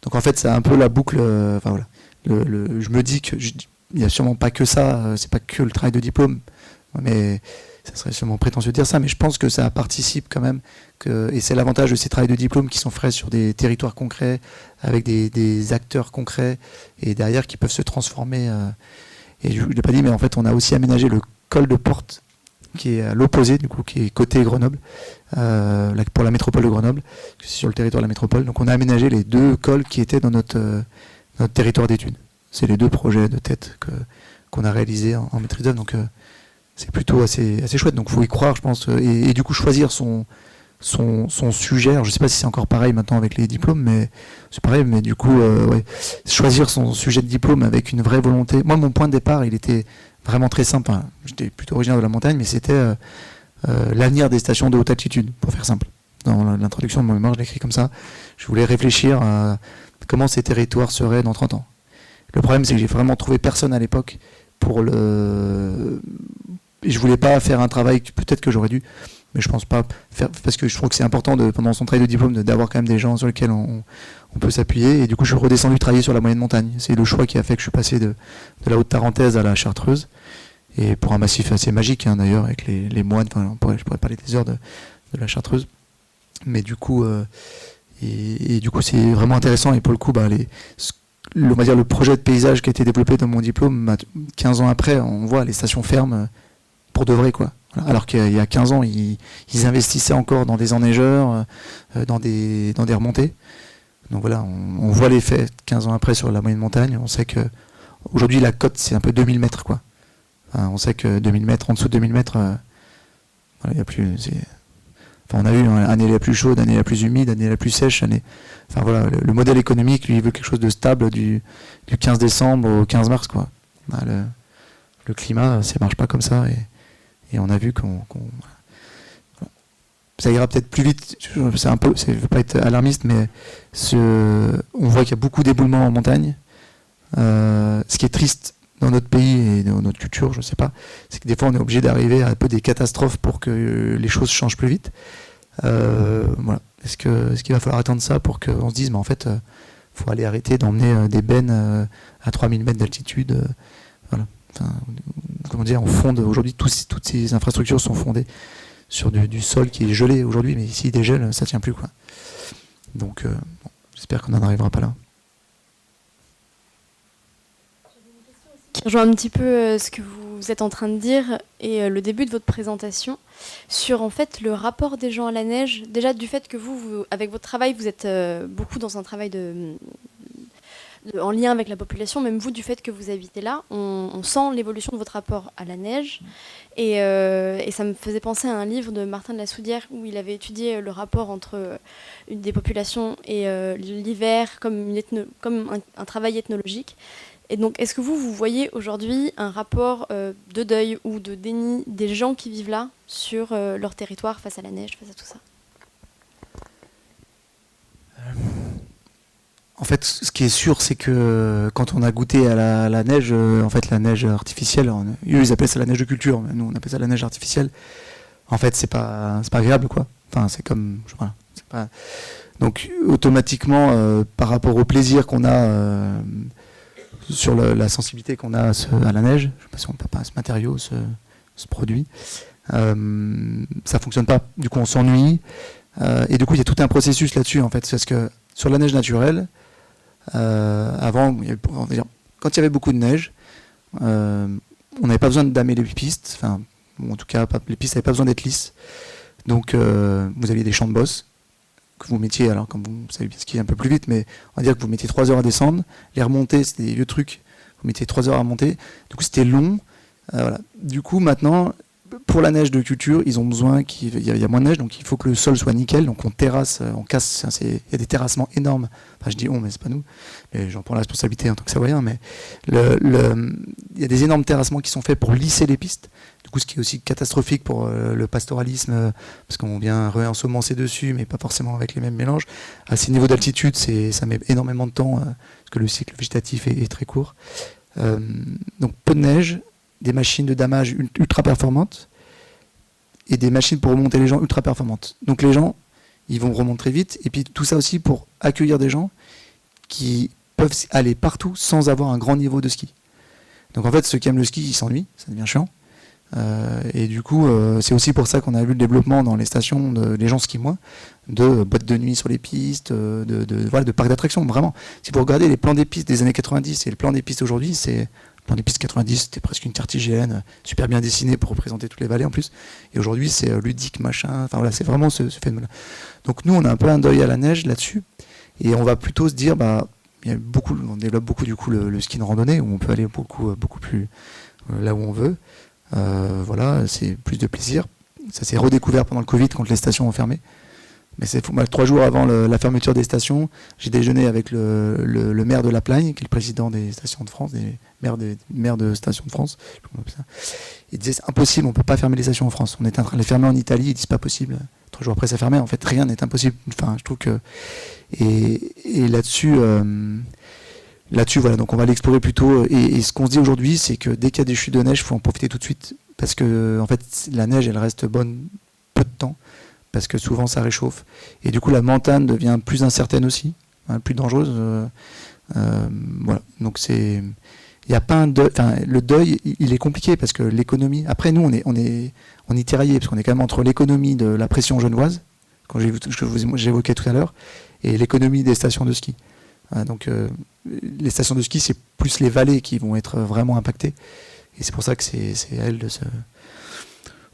Donc en fait c'est un peu la boucle, je me dis qu'il n'y a sûrement pas que ça, c'est pas que le travail de diplôme, mais ça serait sûrement prétentieux de dire ça, mais je pense que ça participe quand même, et c'est l'avantage de ces travails de diplôme qui sont faits sur des territoires concrets, avec des acteurs concrets, et derrière qui peuvent se transformer. Et je ne l'ai pas dit, mais en fait on a aussi aménagé le col de Porte, qui est à l'opposé, du coup, qui est côté Grenoble, pour la métropole de Grenoble, c'est sur le territoire de la métropole. Donc on a aménagé les deux cols qui étaient dans notre territoire d'études. C'est les deux projets de tête qu'on a réalisés en maîtrise d'œuvre, donc c'est plutôt assez chouette. Donc il faut y croire, je pense, et du coup choisir son sujet. Alors, je ne sais pas si c'est encore pareil maintenant avec les diplômes, mais c'est pareil, mais du coup, choisir son sujet de diplôme avec une vraie volonté. Moi, mon point de départ, il était vraiment très simple. J'étais plutôt originaire de la montagne, mais c'était l'avenir des stations de haute altitude, pour faire simple. Dans l'introduction de mon mémoire, je l'ai écrit comme ça. Je voulais réfléchir à comment ces territoires seraient dans 30 ans. Le problème, c'est que j'ai vraiment trouvé personne à l'époque pour et je voulais pas faire un travail, peut-être que j'aurais dû, mais je pense pas faire, parce que je trouve que c'est important pendant son travail de diplôme d'avoir quand même des gens sur lesquels on peut s'appuyer, et du coup je suis redescendu travailler sur la moyenne montagne. C'est le choix qui a fait que je suis passé de la Haute-Tarentaise à la Chartreuse, et pour un massif assez magique d'ailleurs, avec les moines, je pourrais parler des heures de la Chartreuse, mais du coup du coup c'est vraiment intéressant, et pour le coup on va dire le projet de paysage qui a été développé dans mon diplôme, 15 ans après, on voit les stations fermes pour de vrai, quoi. Voilà. Alors qu'il y a 15 ans, ils investissaient encore dans des enneigeurs, dans des remontées. Donc voilà, on voit l'effet 15 ans après sur la moyenne montagne. On sait que aujourd'hui la cote c'est un peu 2000 mètres quoi. Enfin, on sait que 2000 mètres, en dessous de 2000 mètres, voilà, y a plus. Enfin, on a eu année la plus chaude, année la plus humide, année la plus sèche. Enfin voilà, le modèle économique lui il veut quelque chose de stable du 15 décembre au 15 mars quoi. Le climat, ça marche pas comme ça et on a vu ça ira peut-être plus vite. Je veux pas être alarmiste, mais on voit qu'il y a beaucoup d'éboulements en montagne. Ce qui est triste dans notre pays et dans notre culture, je ne sais pas, c'est que des fois on est obligé d'arriver à un peu des catastrophes pour que les choses changent plus vite. Voilà. Est-ce qu'il va falloir attendre ça pour qu'on se dise, mais en fait, faut aller arrêter d'emmener des bennes à 3000 mètres d'altitude. Voilà. Enfin, comment dire, on fonde aujourd'hui, toutes ces infrastructures sont fondées sur du sol qui est gelé aujourd'hui, mais s'il dégèle, ça tient plus quoi. Donc, j'espère qu'on n'en arrivera pas là. Qui rejoint un petit peu ce que vous êtes en train de dire et le début de votre présentation sur en fait le rapport des gens à la neige. Déjà du fait que vous avec votre travail, vous êtes beaucoup dans un travail en lien avec la population, même vous, du fait que vous habitez là, on sent l'évolution de votre rapport à la neige. Et ça me faisait penser à un livre de Martin de la Soudière où il avait étudié le rapport entre des populations et l'hiver comme un travail ethnologique. Et donc, est-ce que vous voyez aujourd'hui un rapport de deuil ou de déni des gens qui vivent là sur leur territoire face à la neige, face à tout ça ? En fait, ce qui est sûr, c'est que quand on a goûté à la neige, en fait, la neige artificielle, eux, ils appellent ça la neige de culture, mais nous, on appelle ça la neige artificielle. En fait, c'est pas agréable, quoi. Enfin, c'est comme, voilà, c'est pas. Donc, automatiquement, par rapport au plaisir qu'on a sur la sensibilité qu'on a à la neige, je sais pas si on peut pas ce matériau, ce produit, ça fonctionne pas. Du coup, on s'ennuie, et du coup, il y a tout un processus là-dessus, en fait, parce que sur la neige naturelle. Avant, quand il y avait beaucoup de neige, on n'avait pas besoin de damer les pistes, enfin, en tout cas, les pistes n'avaient pas besoin d'être lisses. Donc, vous aviez des champs de bosse que vous mettiez, alors comme vous savez bien skier un peu plus vite, mais on va dire que vous mettiez 3 heures à descendre. Les remontées, c'était des vieux trucs, vous mettiez 3 heures à monter. Du coup, c'était long. Voilà. Du coup, maintenant, pour la neige de culture, ils ont besoin qu'il y a moins de neige, donc il faut que le sol soit nickel. Donc on terrasse, on casse. Il y a des terrassements énormes. Enfin, je dis on, mais c'est pas nous. Mais j'en prends la responsabilité en tant que Savoyen. Mais il y a des énormes terrassements qui sont faits pour lisser les pistes. Du coup, ce qui est aussi catastrophique pour le pastoralisme, parce qu'on vient réensemencer dessus, mais pas forcément avec les mêmes mélanges. À ces niveaux d'altitude, ça met énormément de temps, parce que le cycle végétatif est très court. Donc peu de neige. Des machines de damage ultra performantes et des machines pour remonter les gens ultra performantes. Donc les gens, ils vont remonter très vite. Et puis tout ça aussi pour accueillir des gens qui peuvent aller partout sans avoir un grand niveau de ski. Donc en fait, ceux qui aiment le ski, ils s'ennuient, ça devient chiant. Et du coup, c'est aussi pour ça qu'on a vu le développement dans les stations, les gens skient moins, de boîtes de nuit sur les pistes, de parcs d'attractions. Vraiment, si vous regardez les plans des pistes des années 90 et le plan des pistes aujourd'hui, c'est... Dans les pistes 90, c'était presque une carte IGN, super bien dessinée pour représenter toutes les vallées en plus. Et aujourd'hui, c'est ludique, machin. Enfin voilà, c'est vraiment ce phénomène-là. Donc nous, on a un peu un deuil à la neige là-dessus. Et on va plutôt se dire, on développe beaucoup du coup le ski de randonnée, où on peut aller beaucoup plus là où on veut. Voilà, c'est plus de plaisir. Ça s'est redécouvert pendant le Covid quand les stations ont fermé. Mais c'est fou. 3 jours avant la fermeture des stations, j'ai déjeuné avec le maire de La Plagne, qui est le président des stations de France, des maires de stations de France. Il disait c'est impossible, on ne peut pas fermer les stations en France. On est en train de les fermer en Italie, ils disent pas possible. 3 jours après ça fermait, en fait rien n'est impossible. Enfin, je trouve que et là-dessus, voilà, donc on va l'explorer plutôt. Et ce qu'on se dit aujourd'hui, c'est que dès qu'il y a des chutes de neige, il faut en profiter tout de suite, parce que en fait la neige, elle reste bonne peu de temps. Parce que souvent ça réchauffe. Et du coup la montagne devient plus incertaine aussi, plus dangereuse. Voilà. Donc il n'y a pas un deuil. Enfin, le deuil, il est compliqué parce que l'économie. Après nous, on est tiraillé parce qu'on est quand même entre l'économie de la pression genevoise, que j'évoquais tout à l'heure, et l'économie des stations de ski. Donc les stations de ski, c'est plus les vallées qui vont être vraiment impactées. Et c'est pour ça que c'est à elles de se.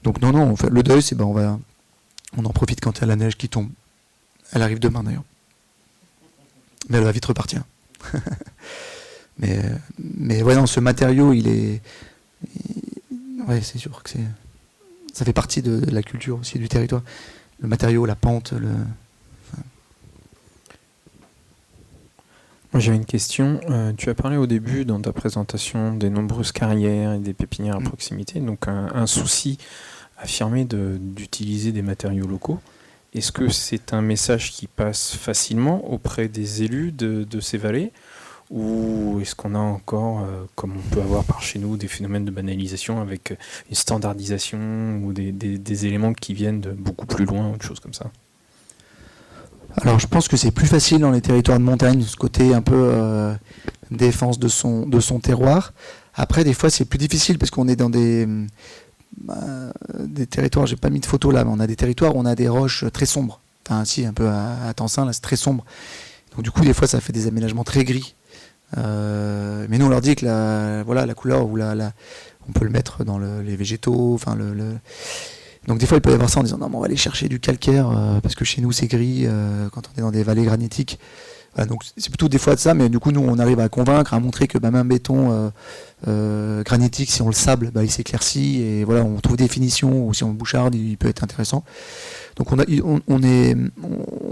Donc non, le deuil, c'est on en profite quand il y a la neige qui tombe. Elle arrive demain d'ailleurs. Mais elle va vite repartir. mais ouais, non, ce matériau, ouais, c'est sûr que ça fait partie de la culture aussi du territoire. Le matériau, la pente, Moi, j'avais une question. Tu as parlé au début dans ta présentation des nombreuses carrières et des pépinières à proximité, donc un souci affirmé d'utiliser des matériaux locaux. Est-ce que c'est un message qui passe facilement auprès des élus de ces vallées, ou est-ce qu'on a encore, comme on peut avoir par chez nous, des phénomènes de banalisation avec une standardisation ou des éléments qui viennent de beaucoup plus loin ou des choses comme ça? Alors je pense que c'est plus facile dans les territoires de montagne, ce côté un peu défense de son terroir. Après, des fois, c'est plus difficile parce qu'on est dans des territoires, j'ai pas mis de photo là, mais on a des territoires où on a des roches très sombres. Enfin, si, un peu à Tencin, là, c'est très sombre. Donc du coup, des fois, ça fait des aménagements très gris. Mais nous, on leur dit que la couleur, ou on peut le mettre dans les végétaux, enfin Donc des fois, il peut y avoir ça en disant non, mais on va aller chercher du calcaire parce que chez nous c'est gris quand on est dans des vallées granitiques. Voilà, donc c'est plutôt des fois de ça, mais du coup nous on arrive à convaincre, à montrer que même un béton granitique, si on le sable, il s'éclaircit et voilà, on trouve des finitions, ou si on le boucharde, il peut être intéressant. Donc on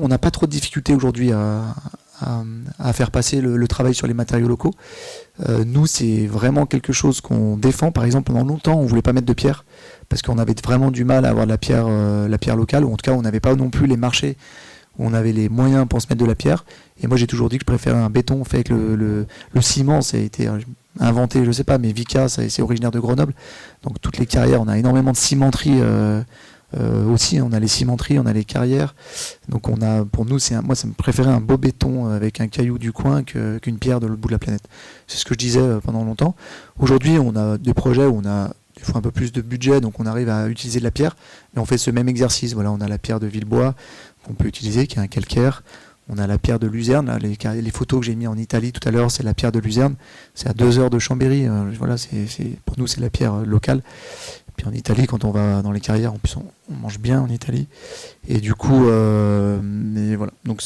n'a pas trop de difficultés aujourd'hui à faire passer le travail sur les matériaux locaux. Nous, c'est vraiment quelque chose qu'on défend. Par exemple, pendant longtemps, on ne voulait pas mettre de pierre parce qu'on avait vraiment du mal à avoir de la pierre locale, ou en tout cas, on n'avait pas non plus les marchés où on avait les moyens pour se mettre de la pierre. Et moi, j'ai toujours dit que je préférais un béton fait avec le ciment. Ça a été inventé, je ne sais pas, mais Vicat, c'est originaire de Grenoble. Donc, toutes les carrières, on a énormément de cimenterie aussi. On a les cimenteries, on a les carrières. Donc, pour nous, moi, ça me préférait un beau béton avec un caillou du coin qu'une pierre de l'autre bout de la planète. C'est ce que je disais pendant longtemps. Aujourd'hui, on a des projets où on a des fois un peu plus de budget, donc on arrive à utiliser de la pierre, et on fait ce même exercice. Voilà, on a la pierre de Villebois qu'on peut utiliser, qui est un calcaire. On a la pierre de Luzerne. Là, les photos que j'ai mis en Italie tout à l'heure, c'est la pierre de Luzerne. C'est à 2 heures de Chambéry. Voilà, pour nous, c'est la pierre locale. Puis en Italie, quand on va dans les carrières, en plus, on mange bien en Italie. Et du coup, mais voilà. Donc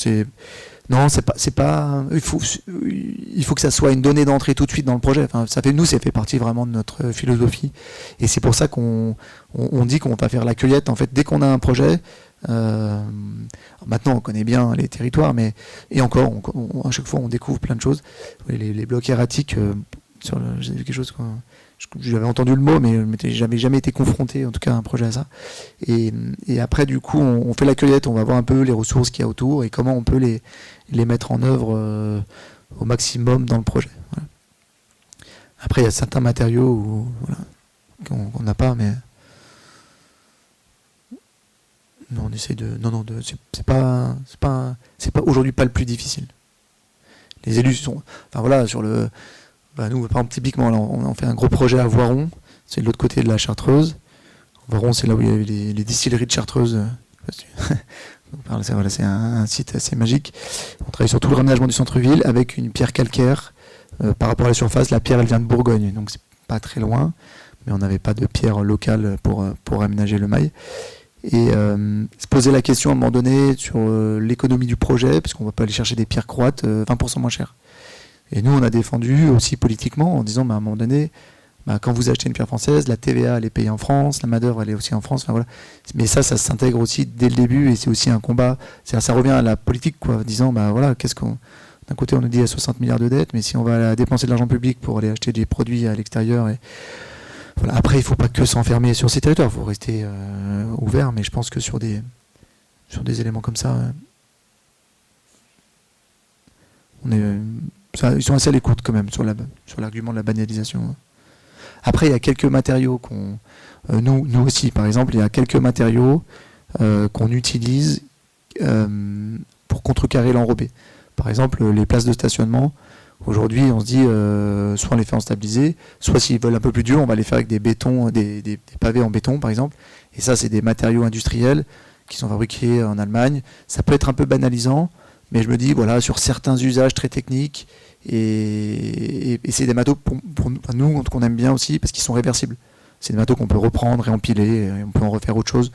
non, c'est pas. Il faut que ça soit une donnée d'entrée tout de suite dans le projet. Enfin, ça fait partie vraiment de notre philosophie. Et c'est pour ça qu'on dit qu'on va faire la cueillette. En fait, dès qu'on a un projet, maintenant on connaît bien les territoires, et encore, à chaque fois on découvre plein de choses. Les blocs erratiques, j'ai vu quelque chose. J'avais entendu le mot, mais j'avais jamais été confronté, en tout cas, à un projet à ça. Et après, du coup, on fait la cueillette, on va voir un peu les ressources qu'il y a autour et comment on peut les mettre en œuvre au maximum dans le projet. Voilà. Après, il y a certains matériaux qu'on n'a pas, mais non, on essaie de. Non, c'est pas aujourd'hui pas le plus difficile. Les élus sont. Enfin voilà, sur le. Nous, par exemple, typiquement, là, on fait un gros projet à Voiron, c'est de l'autre côté de la Chartreuse. Voiron, c'est là où il y avait les distilleries de Chartreuse. C'est un site assez magique. On travaille sur tout le réaménagement du centre-ville avec une pierre calcaire. Par rapport à la surface, la pierre, elle vient de Bourgogne, donc c'est pas très loin, mais on n'avait pas de pierre locale pour aménager le mail. Et se poser la question à un moment donné sur l'économie du projet, parce qu'on ne va pas aller chercher des pierres croates 20% moins chères. Et nous, on a défendu aussi politiquement en disant, à un moment donné, quand vous achetez une pierre française, la TVA, elle est payée en France, la main-d'œuvre, elle est aussi en France. Enfin, voilà. Mais ça s'intègre aussi dès le début, et c'est aussi un combat. Ça revient à la politique, quoi, en disant, voilà, d'un côté, on nous dit il y a 60 milliards de dettes, mais si on va dépenser de l'argent public pour aller acheter des produits à l'extérieur, voilà. Après, il ne faut pas que s'enfermer sur ces territoires, il faut rester ouvert, mais je pense que sur des éléments comme ça, ils sont assez à l'écoute quand même sur l'argument de la banalisation. Après, il y a quelques matériaux nous aussi, par exemple, il y a quelques matériaux qu'on utilise pour contrecarrer l'enrobé. Par exemple, les places de stationnement. Aujourd'hui, on se dit, soit on les fait en stabilisé, soit s'ils veulent un peu plus dur, on va les faire avec des bétons, des pavés en béton, par exemple. Et ça, c'est des matériaux industriels qui sont fabriqués en Allemagne. Ça peut être un peu banalisant, mais je me dis, voilà, sur certains usages très techniques, et c'est des matériaux pour nous qu'on aime bien aussi, parce qu'ils sont réversibles. C'est des matériaux qu'on peut reprendre, réempiler, et on peut en refaire autre chose.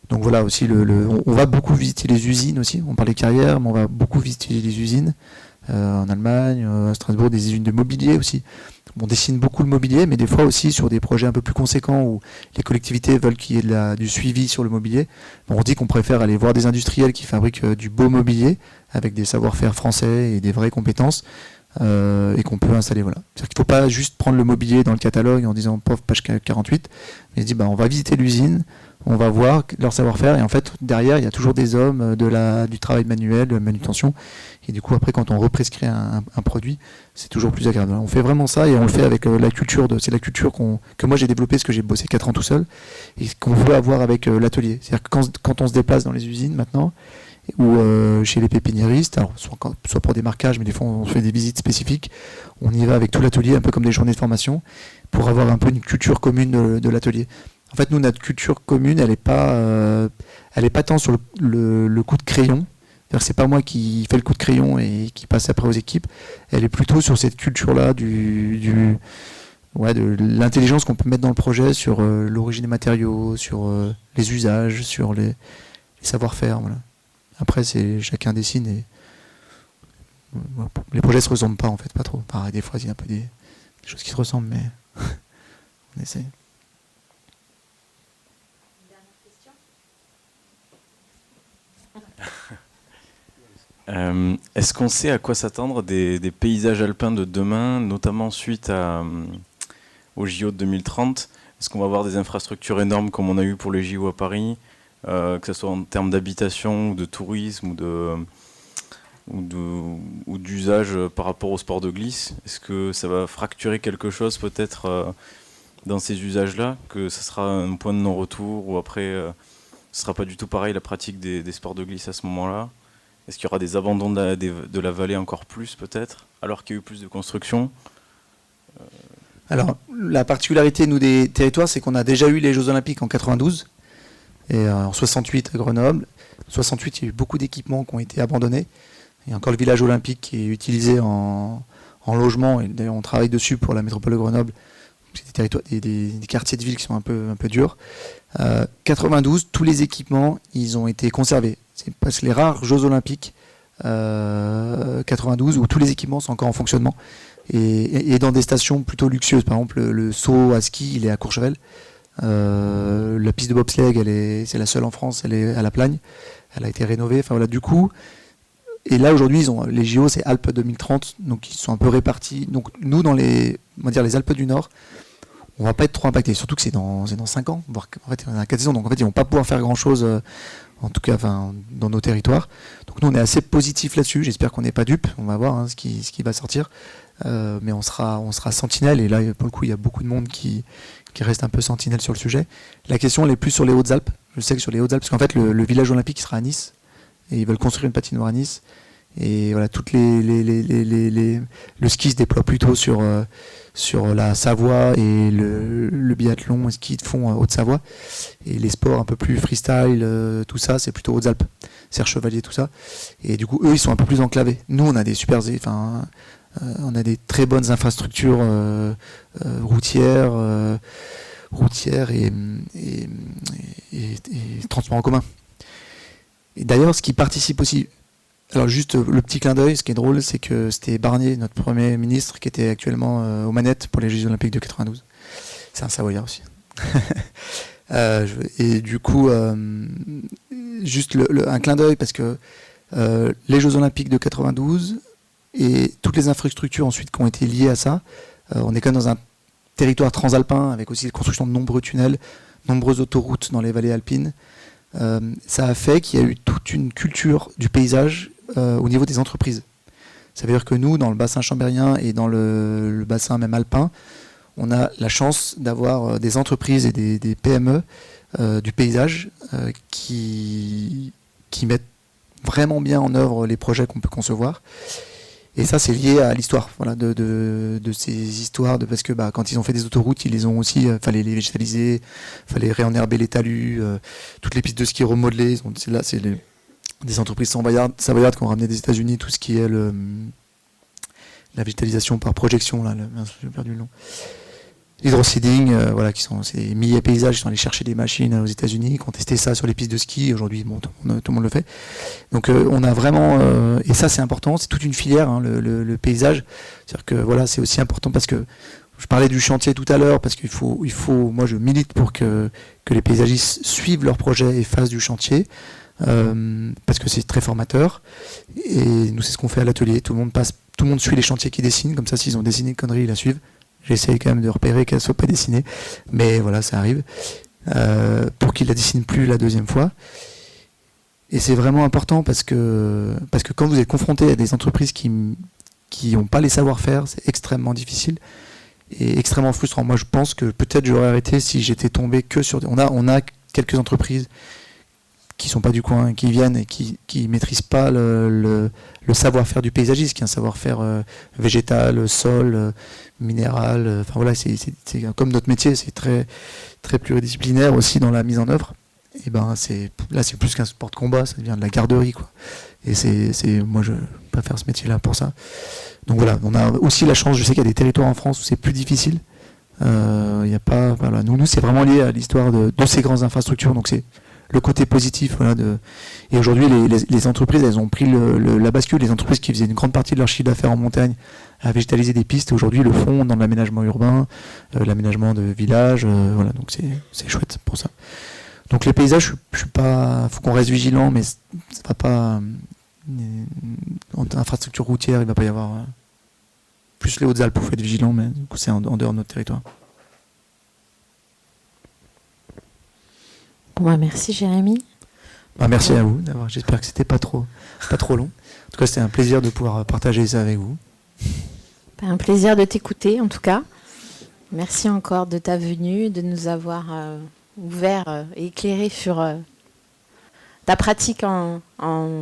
Donc voilà aussi, on va beaucoup visiter les usines aussi. On parlait carrière, mais on va beaucoup visiter les usines en Allemagne, à Strasbourg, des usines de mobilier aussi. On dessine beaucoup le mobilier, mais des fois aussi sur des projets un peu plus conséquents où les collectivités veulent qu'il y ait du suivi sur le mobilier. On dit qu'on préfère aller voir des industriels qui fabriquent du beau mobilier avec des savoir-faire français et des vraies compétences et qu'on peut installer. Voilà. C'est-à-dire qu'il ne faut pas juste prendre le mobilier dans le catalogue en disant page 48, mais se dit on va visiter l'usine, on va voir leur savoir-faire et en fait derrière il y a toujours des hommes du travail manuel, de la manutention. Et du coup, après, quand on represcrit un produit, c'est toujours plus agréable. On fait vraiment ça et on le fait avec la culture. C'est la culture que moi j'ai développée parce que j'ai bossé 4 ans tout seul et qu'on veut avoir avec l'atelier. C'est-à-dire que quand on se déplace dans les usines maintenant ou chez les pépiniéristes, alors soit pour des marquages, mais des fois on fait des visites spécifiques, on y va avec tout l'atelier, un peu comme des journées de formation, pour avoir un peu une culture commune de l'atelier. En fait, nous, notre culture commune, elle n'est pas tant sur le coup de crayon. C'est pas moi qui fais le coup de crayon et qui passe après aux équipes. Elle est plutôt sur cette culture-là de l'intelligence qu'on peut mettre dans le projet sur l'origine des matériaux, sur les usages, sur les savoir-faire. Voilà. Après, chacun dessine et les projets se ressemblent pas en fait, pas trop. Pareil, des fois, il y a un peu des choses qui se ressemblent, mais on essaye. Est-ce qu'on sait à quoi s'attendre des paysages alpins de demain, notamment suite au JO de 2030 ? Est-ce qu'on va avoir des infrastructures énormes comme on a eu pour les JO à Paris, que ce soit en termes d'habitation ou de tourisme ou d'usage par rapport au sport de glisse ? Est-ce que ça va fracturer quelque chose peut-être dans ces usages-là, que ça sera un point de non-retour ou après ce ne sera pas du tout pareil la pratique des sports de glisse à ce moment-là ? Est-ce qu'il y aura des abandons de la vallée encore plus peut-être, alors qu'il y a eu plus de construction ? Alors, la particularité, nous, des territoires, c'est qu'on a déjà eu les Jeux Olympiques en 92 et en 68 à Grenoble. En 68, il y a eu beaucoup d'équipements qui ont été abandonnés. Il y a encore le village olympique qui est utilisé en logement, et d'ailleurs on travaille dessus pour la métropole de Grenoble. C'est des territoires, des quartiers de ville qui sont un peu durs. 92, tous les équipements, ils ont été conservés. C'est parce que les rares Jeux Olympiques 92 où tous les équipements sont encore en fonctionnement et dans des stations plutôt luxueuses. Par exemple, le saut à ski, il est à Courchevel. La piste de bobsleigh, c'est la seule en France, elle est à La Plagne. Elle a été rénovée. Enfin voilà, du coup. Et là aujourd'hui, les JO, c'est Alpes 2030, donc ils sont un peu répartis. Donc nous, dans les Alpes du Nord, on va pas être trop impacté. Surtout que c'est dans 5 ans, voire en fait on a 4 saisons, donc en fait ils vont pas pouvoir faire grand chose. En tout cas, dans nos territoires. Donc nous, on est assez positif là-dessus. J'espère qu'on n'est pas dupe. On va voir ce qui va sortir. Mais on sera sentinelle. Et là, pour le coup, il y a beaucoup de monde qui reste un peu sentinelle sur le sujet. La question, elle est plus sur les Hautes-Alpes. Je sais que sur les Hautes-Alpes, parce qu'en fait, le village olympique sera à Nice. Et ils veulent construire une patinoire à Nice. Et voilà, le ski se déploie plutôt sur la Savoie et le biathlon et ski de fond Haute-Savoie. Et les sports un peu plus freestyle, tout ça, c'est plutôt Hautes-Alpes, Serre Chevalier, tout ça. Et du coup, eux, ils sont un peu plus enclavés. Nous, on a des on a des très bonnes infrastructures routières et transports en commun. Et d'ailleurs, ce qui participe aussi. Alors juste le petit clin d'œil, ce qui est drôle, c'est que c'était Barnier, notre Premier ministre, qui était actuellement aux manettes pour les Jeux Olympiques de 92. C'est un Savoyard aussi. Et du coup, juste un clin d'œil, parce que les Jeux Olympiques de 92 et toutes les infrastructures ensuite qui ont été liées à ça, on est quand même dans un territoire transalpin, avec aussi la construction de nombreux tunnels, nombreuses autoroutes dans les vallées alpines. Ça a fait qu'il y a eu toute une culture du paysage au niveau des entreprises. Ça veut dire que nous, dans le bassin chambérien et dans le bassin même alpin, on a la chance d'avoir des entreprises et des PME du paysage qui mettent vraiment bien en œuvre les projets qu'on peut concevoir. Et ça, c'est lié à l'histoire, voilà, de ces histoires, parce que quand ils ont fait des autoroutes, ils les ont aussi, fallait les végétaliser, fallait réenherber les talus, toutes les pistes de ski remodelées. C'est des entreprises savoyardes qui ont ramené des États-Unis tout ce qui est la végétalisation par projection, là, j'ai perdu le nom. hydroseeding, voilà, qui sont ces milliers de paysages, qui sont allés chercher des machines aux États-Unis, qui ont testé ça sur les pistes de ski. Aujourd'hui, bon, tout le monde le fait. Donc, on a vraiment, et ça c'est important, c'est toute une filière, hein, le paysage. C'est-à-dire que voilà, c'est aussi important parce que je parlais du chantier tout à l'heure, parce qu'il faut, moi je milite pour que les paysagistes suivent leur projet et fassent du chantier, parce que c'est très formateur. Et nous, c'est ce qu'on fait à l'atelier. Tout le monde suit les chantiers qu'ils dessinent, comme ça, s'ils ont dessiné une connerie, ils la suivent. J'essaye quand même de repérer qu'elle ne soit pas dessinée, mais voilà, ça arrive, pour qu'ils ne la dessinent plus la deuxième fois. Et c'est vraiment important parce que quand vous êtes confronté à des entreprises qui n'ont pas les savoir-faire, c'est extrêmement difficile et extrêmement frustrant. Moi, je pense que peut-être j'aurais arrêté si j'étais tombé que sur... On a quelques entreprises qui sont pas du coin, qui viennent et qui maîtrisent pas le savoir-faire du paysagiste, qui est un savoir-faire végétal, sol, minéral. Enfin voilà, c'est comme notre métier, c'est très très pluridisciplinaire aussi dans la mise en œuvre. Et ben c'est plus qu'un sport de combat, ça devient de la garderie, quoi. Et moi je préfère ce métier-là pour ça. Donc voilà, on a aussi la chance. Je sais qu'il y a des territoires en France où c'est plus difficile. Il y a pas, voilà, nous c'est vraiment lié à l'histoire de ces grandes infrastructures. Donc c'est le côté positif, voilà, et aujourd'hui les entreprises, elles ont pris la bascule. Les entreprises qui faisaient une grande partie de leur chiffre d'affaires en montagne à végétaliser des pistes, aujourd'hui le font dans l'aménagement urbain, l'aménagement de villages, voilà, donc c'est chouette pour ça. Donc les paysages, je suis pas, faut qu'on reste vigilant, mais ça va pas, en infrastructure routière, il va pas y avoir, plus les Hautes-Alpes, il faut être vigilant, mais du coup c'est en dehors de notre territoire. Bon, merci Jérémy. Merci à vous d'avoir. J'espère que c'était pas trop long. En tout cas, c'était un plaisir de pouvoir partager ça avec vous. Un plaisir de t'écouter, en tout cas. Merci encore de ta venue, de nous avoir ouvert et éclairé sur ta pratique en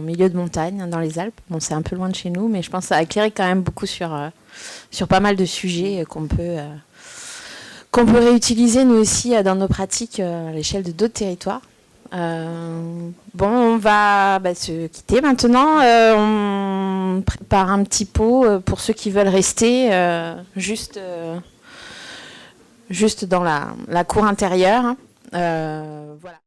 milieu de montagne, dans les Alpes. Bon, c'est un peu loin de chez nous, mais je pense que ça a éclairé quand même beaucoup sur pas mal de sujets qu'on peut réutiliser nous aussi dans nos pratiques à l'échelle de d'autres territoires. On va se quitter maintenant. On prépare un petit pot pour ceux qui veulent rester juste dans la cour intérieure. Voilà.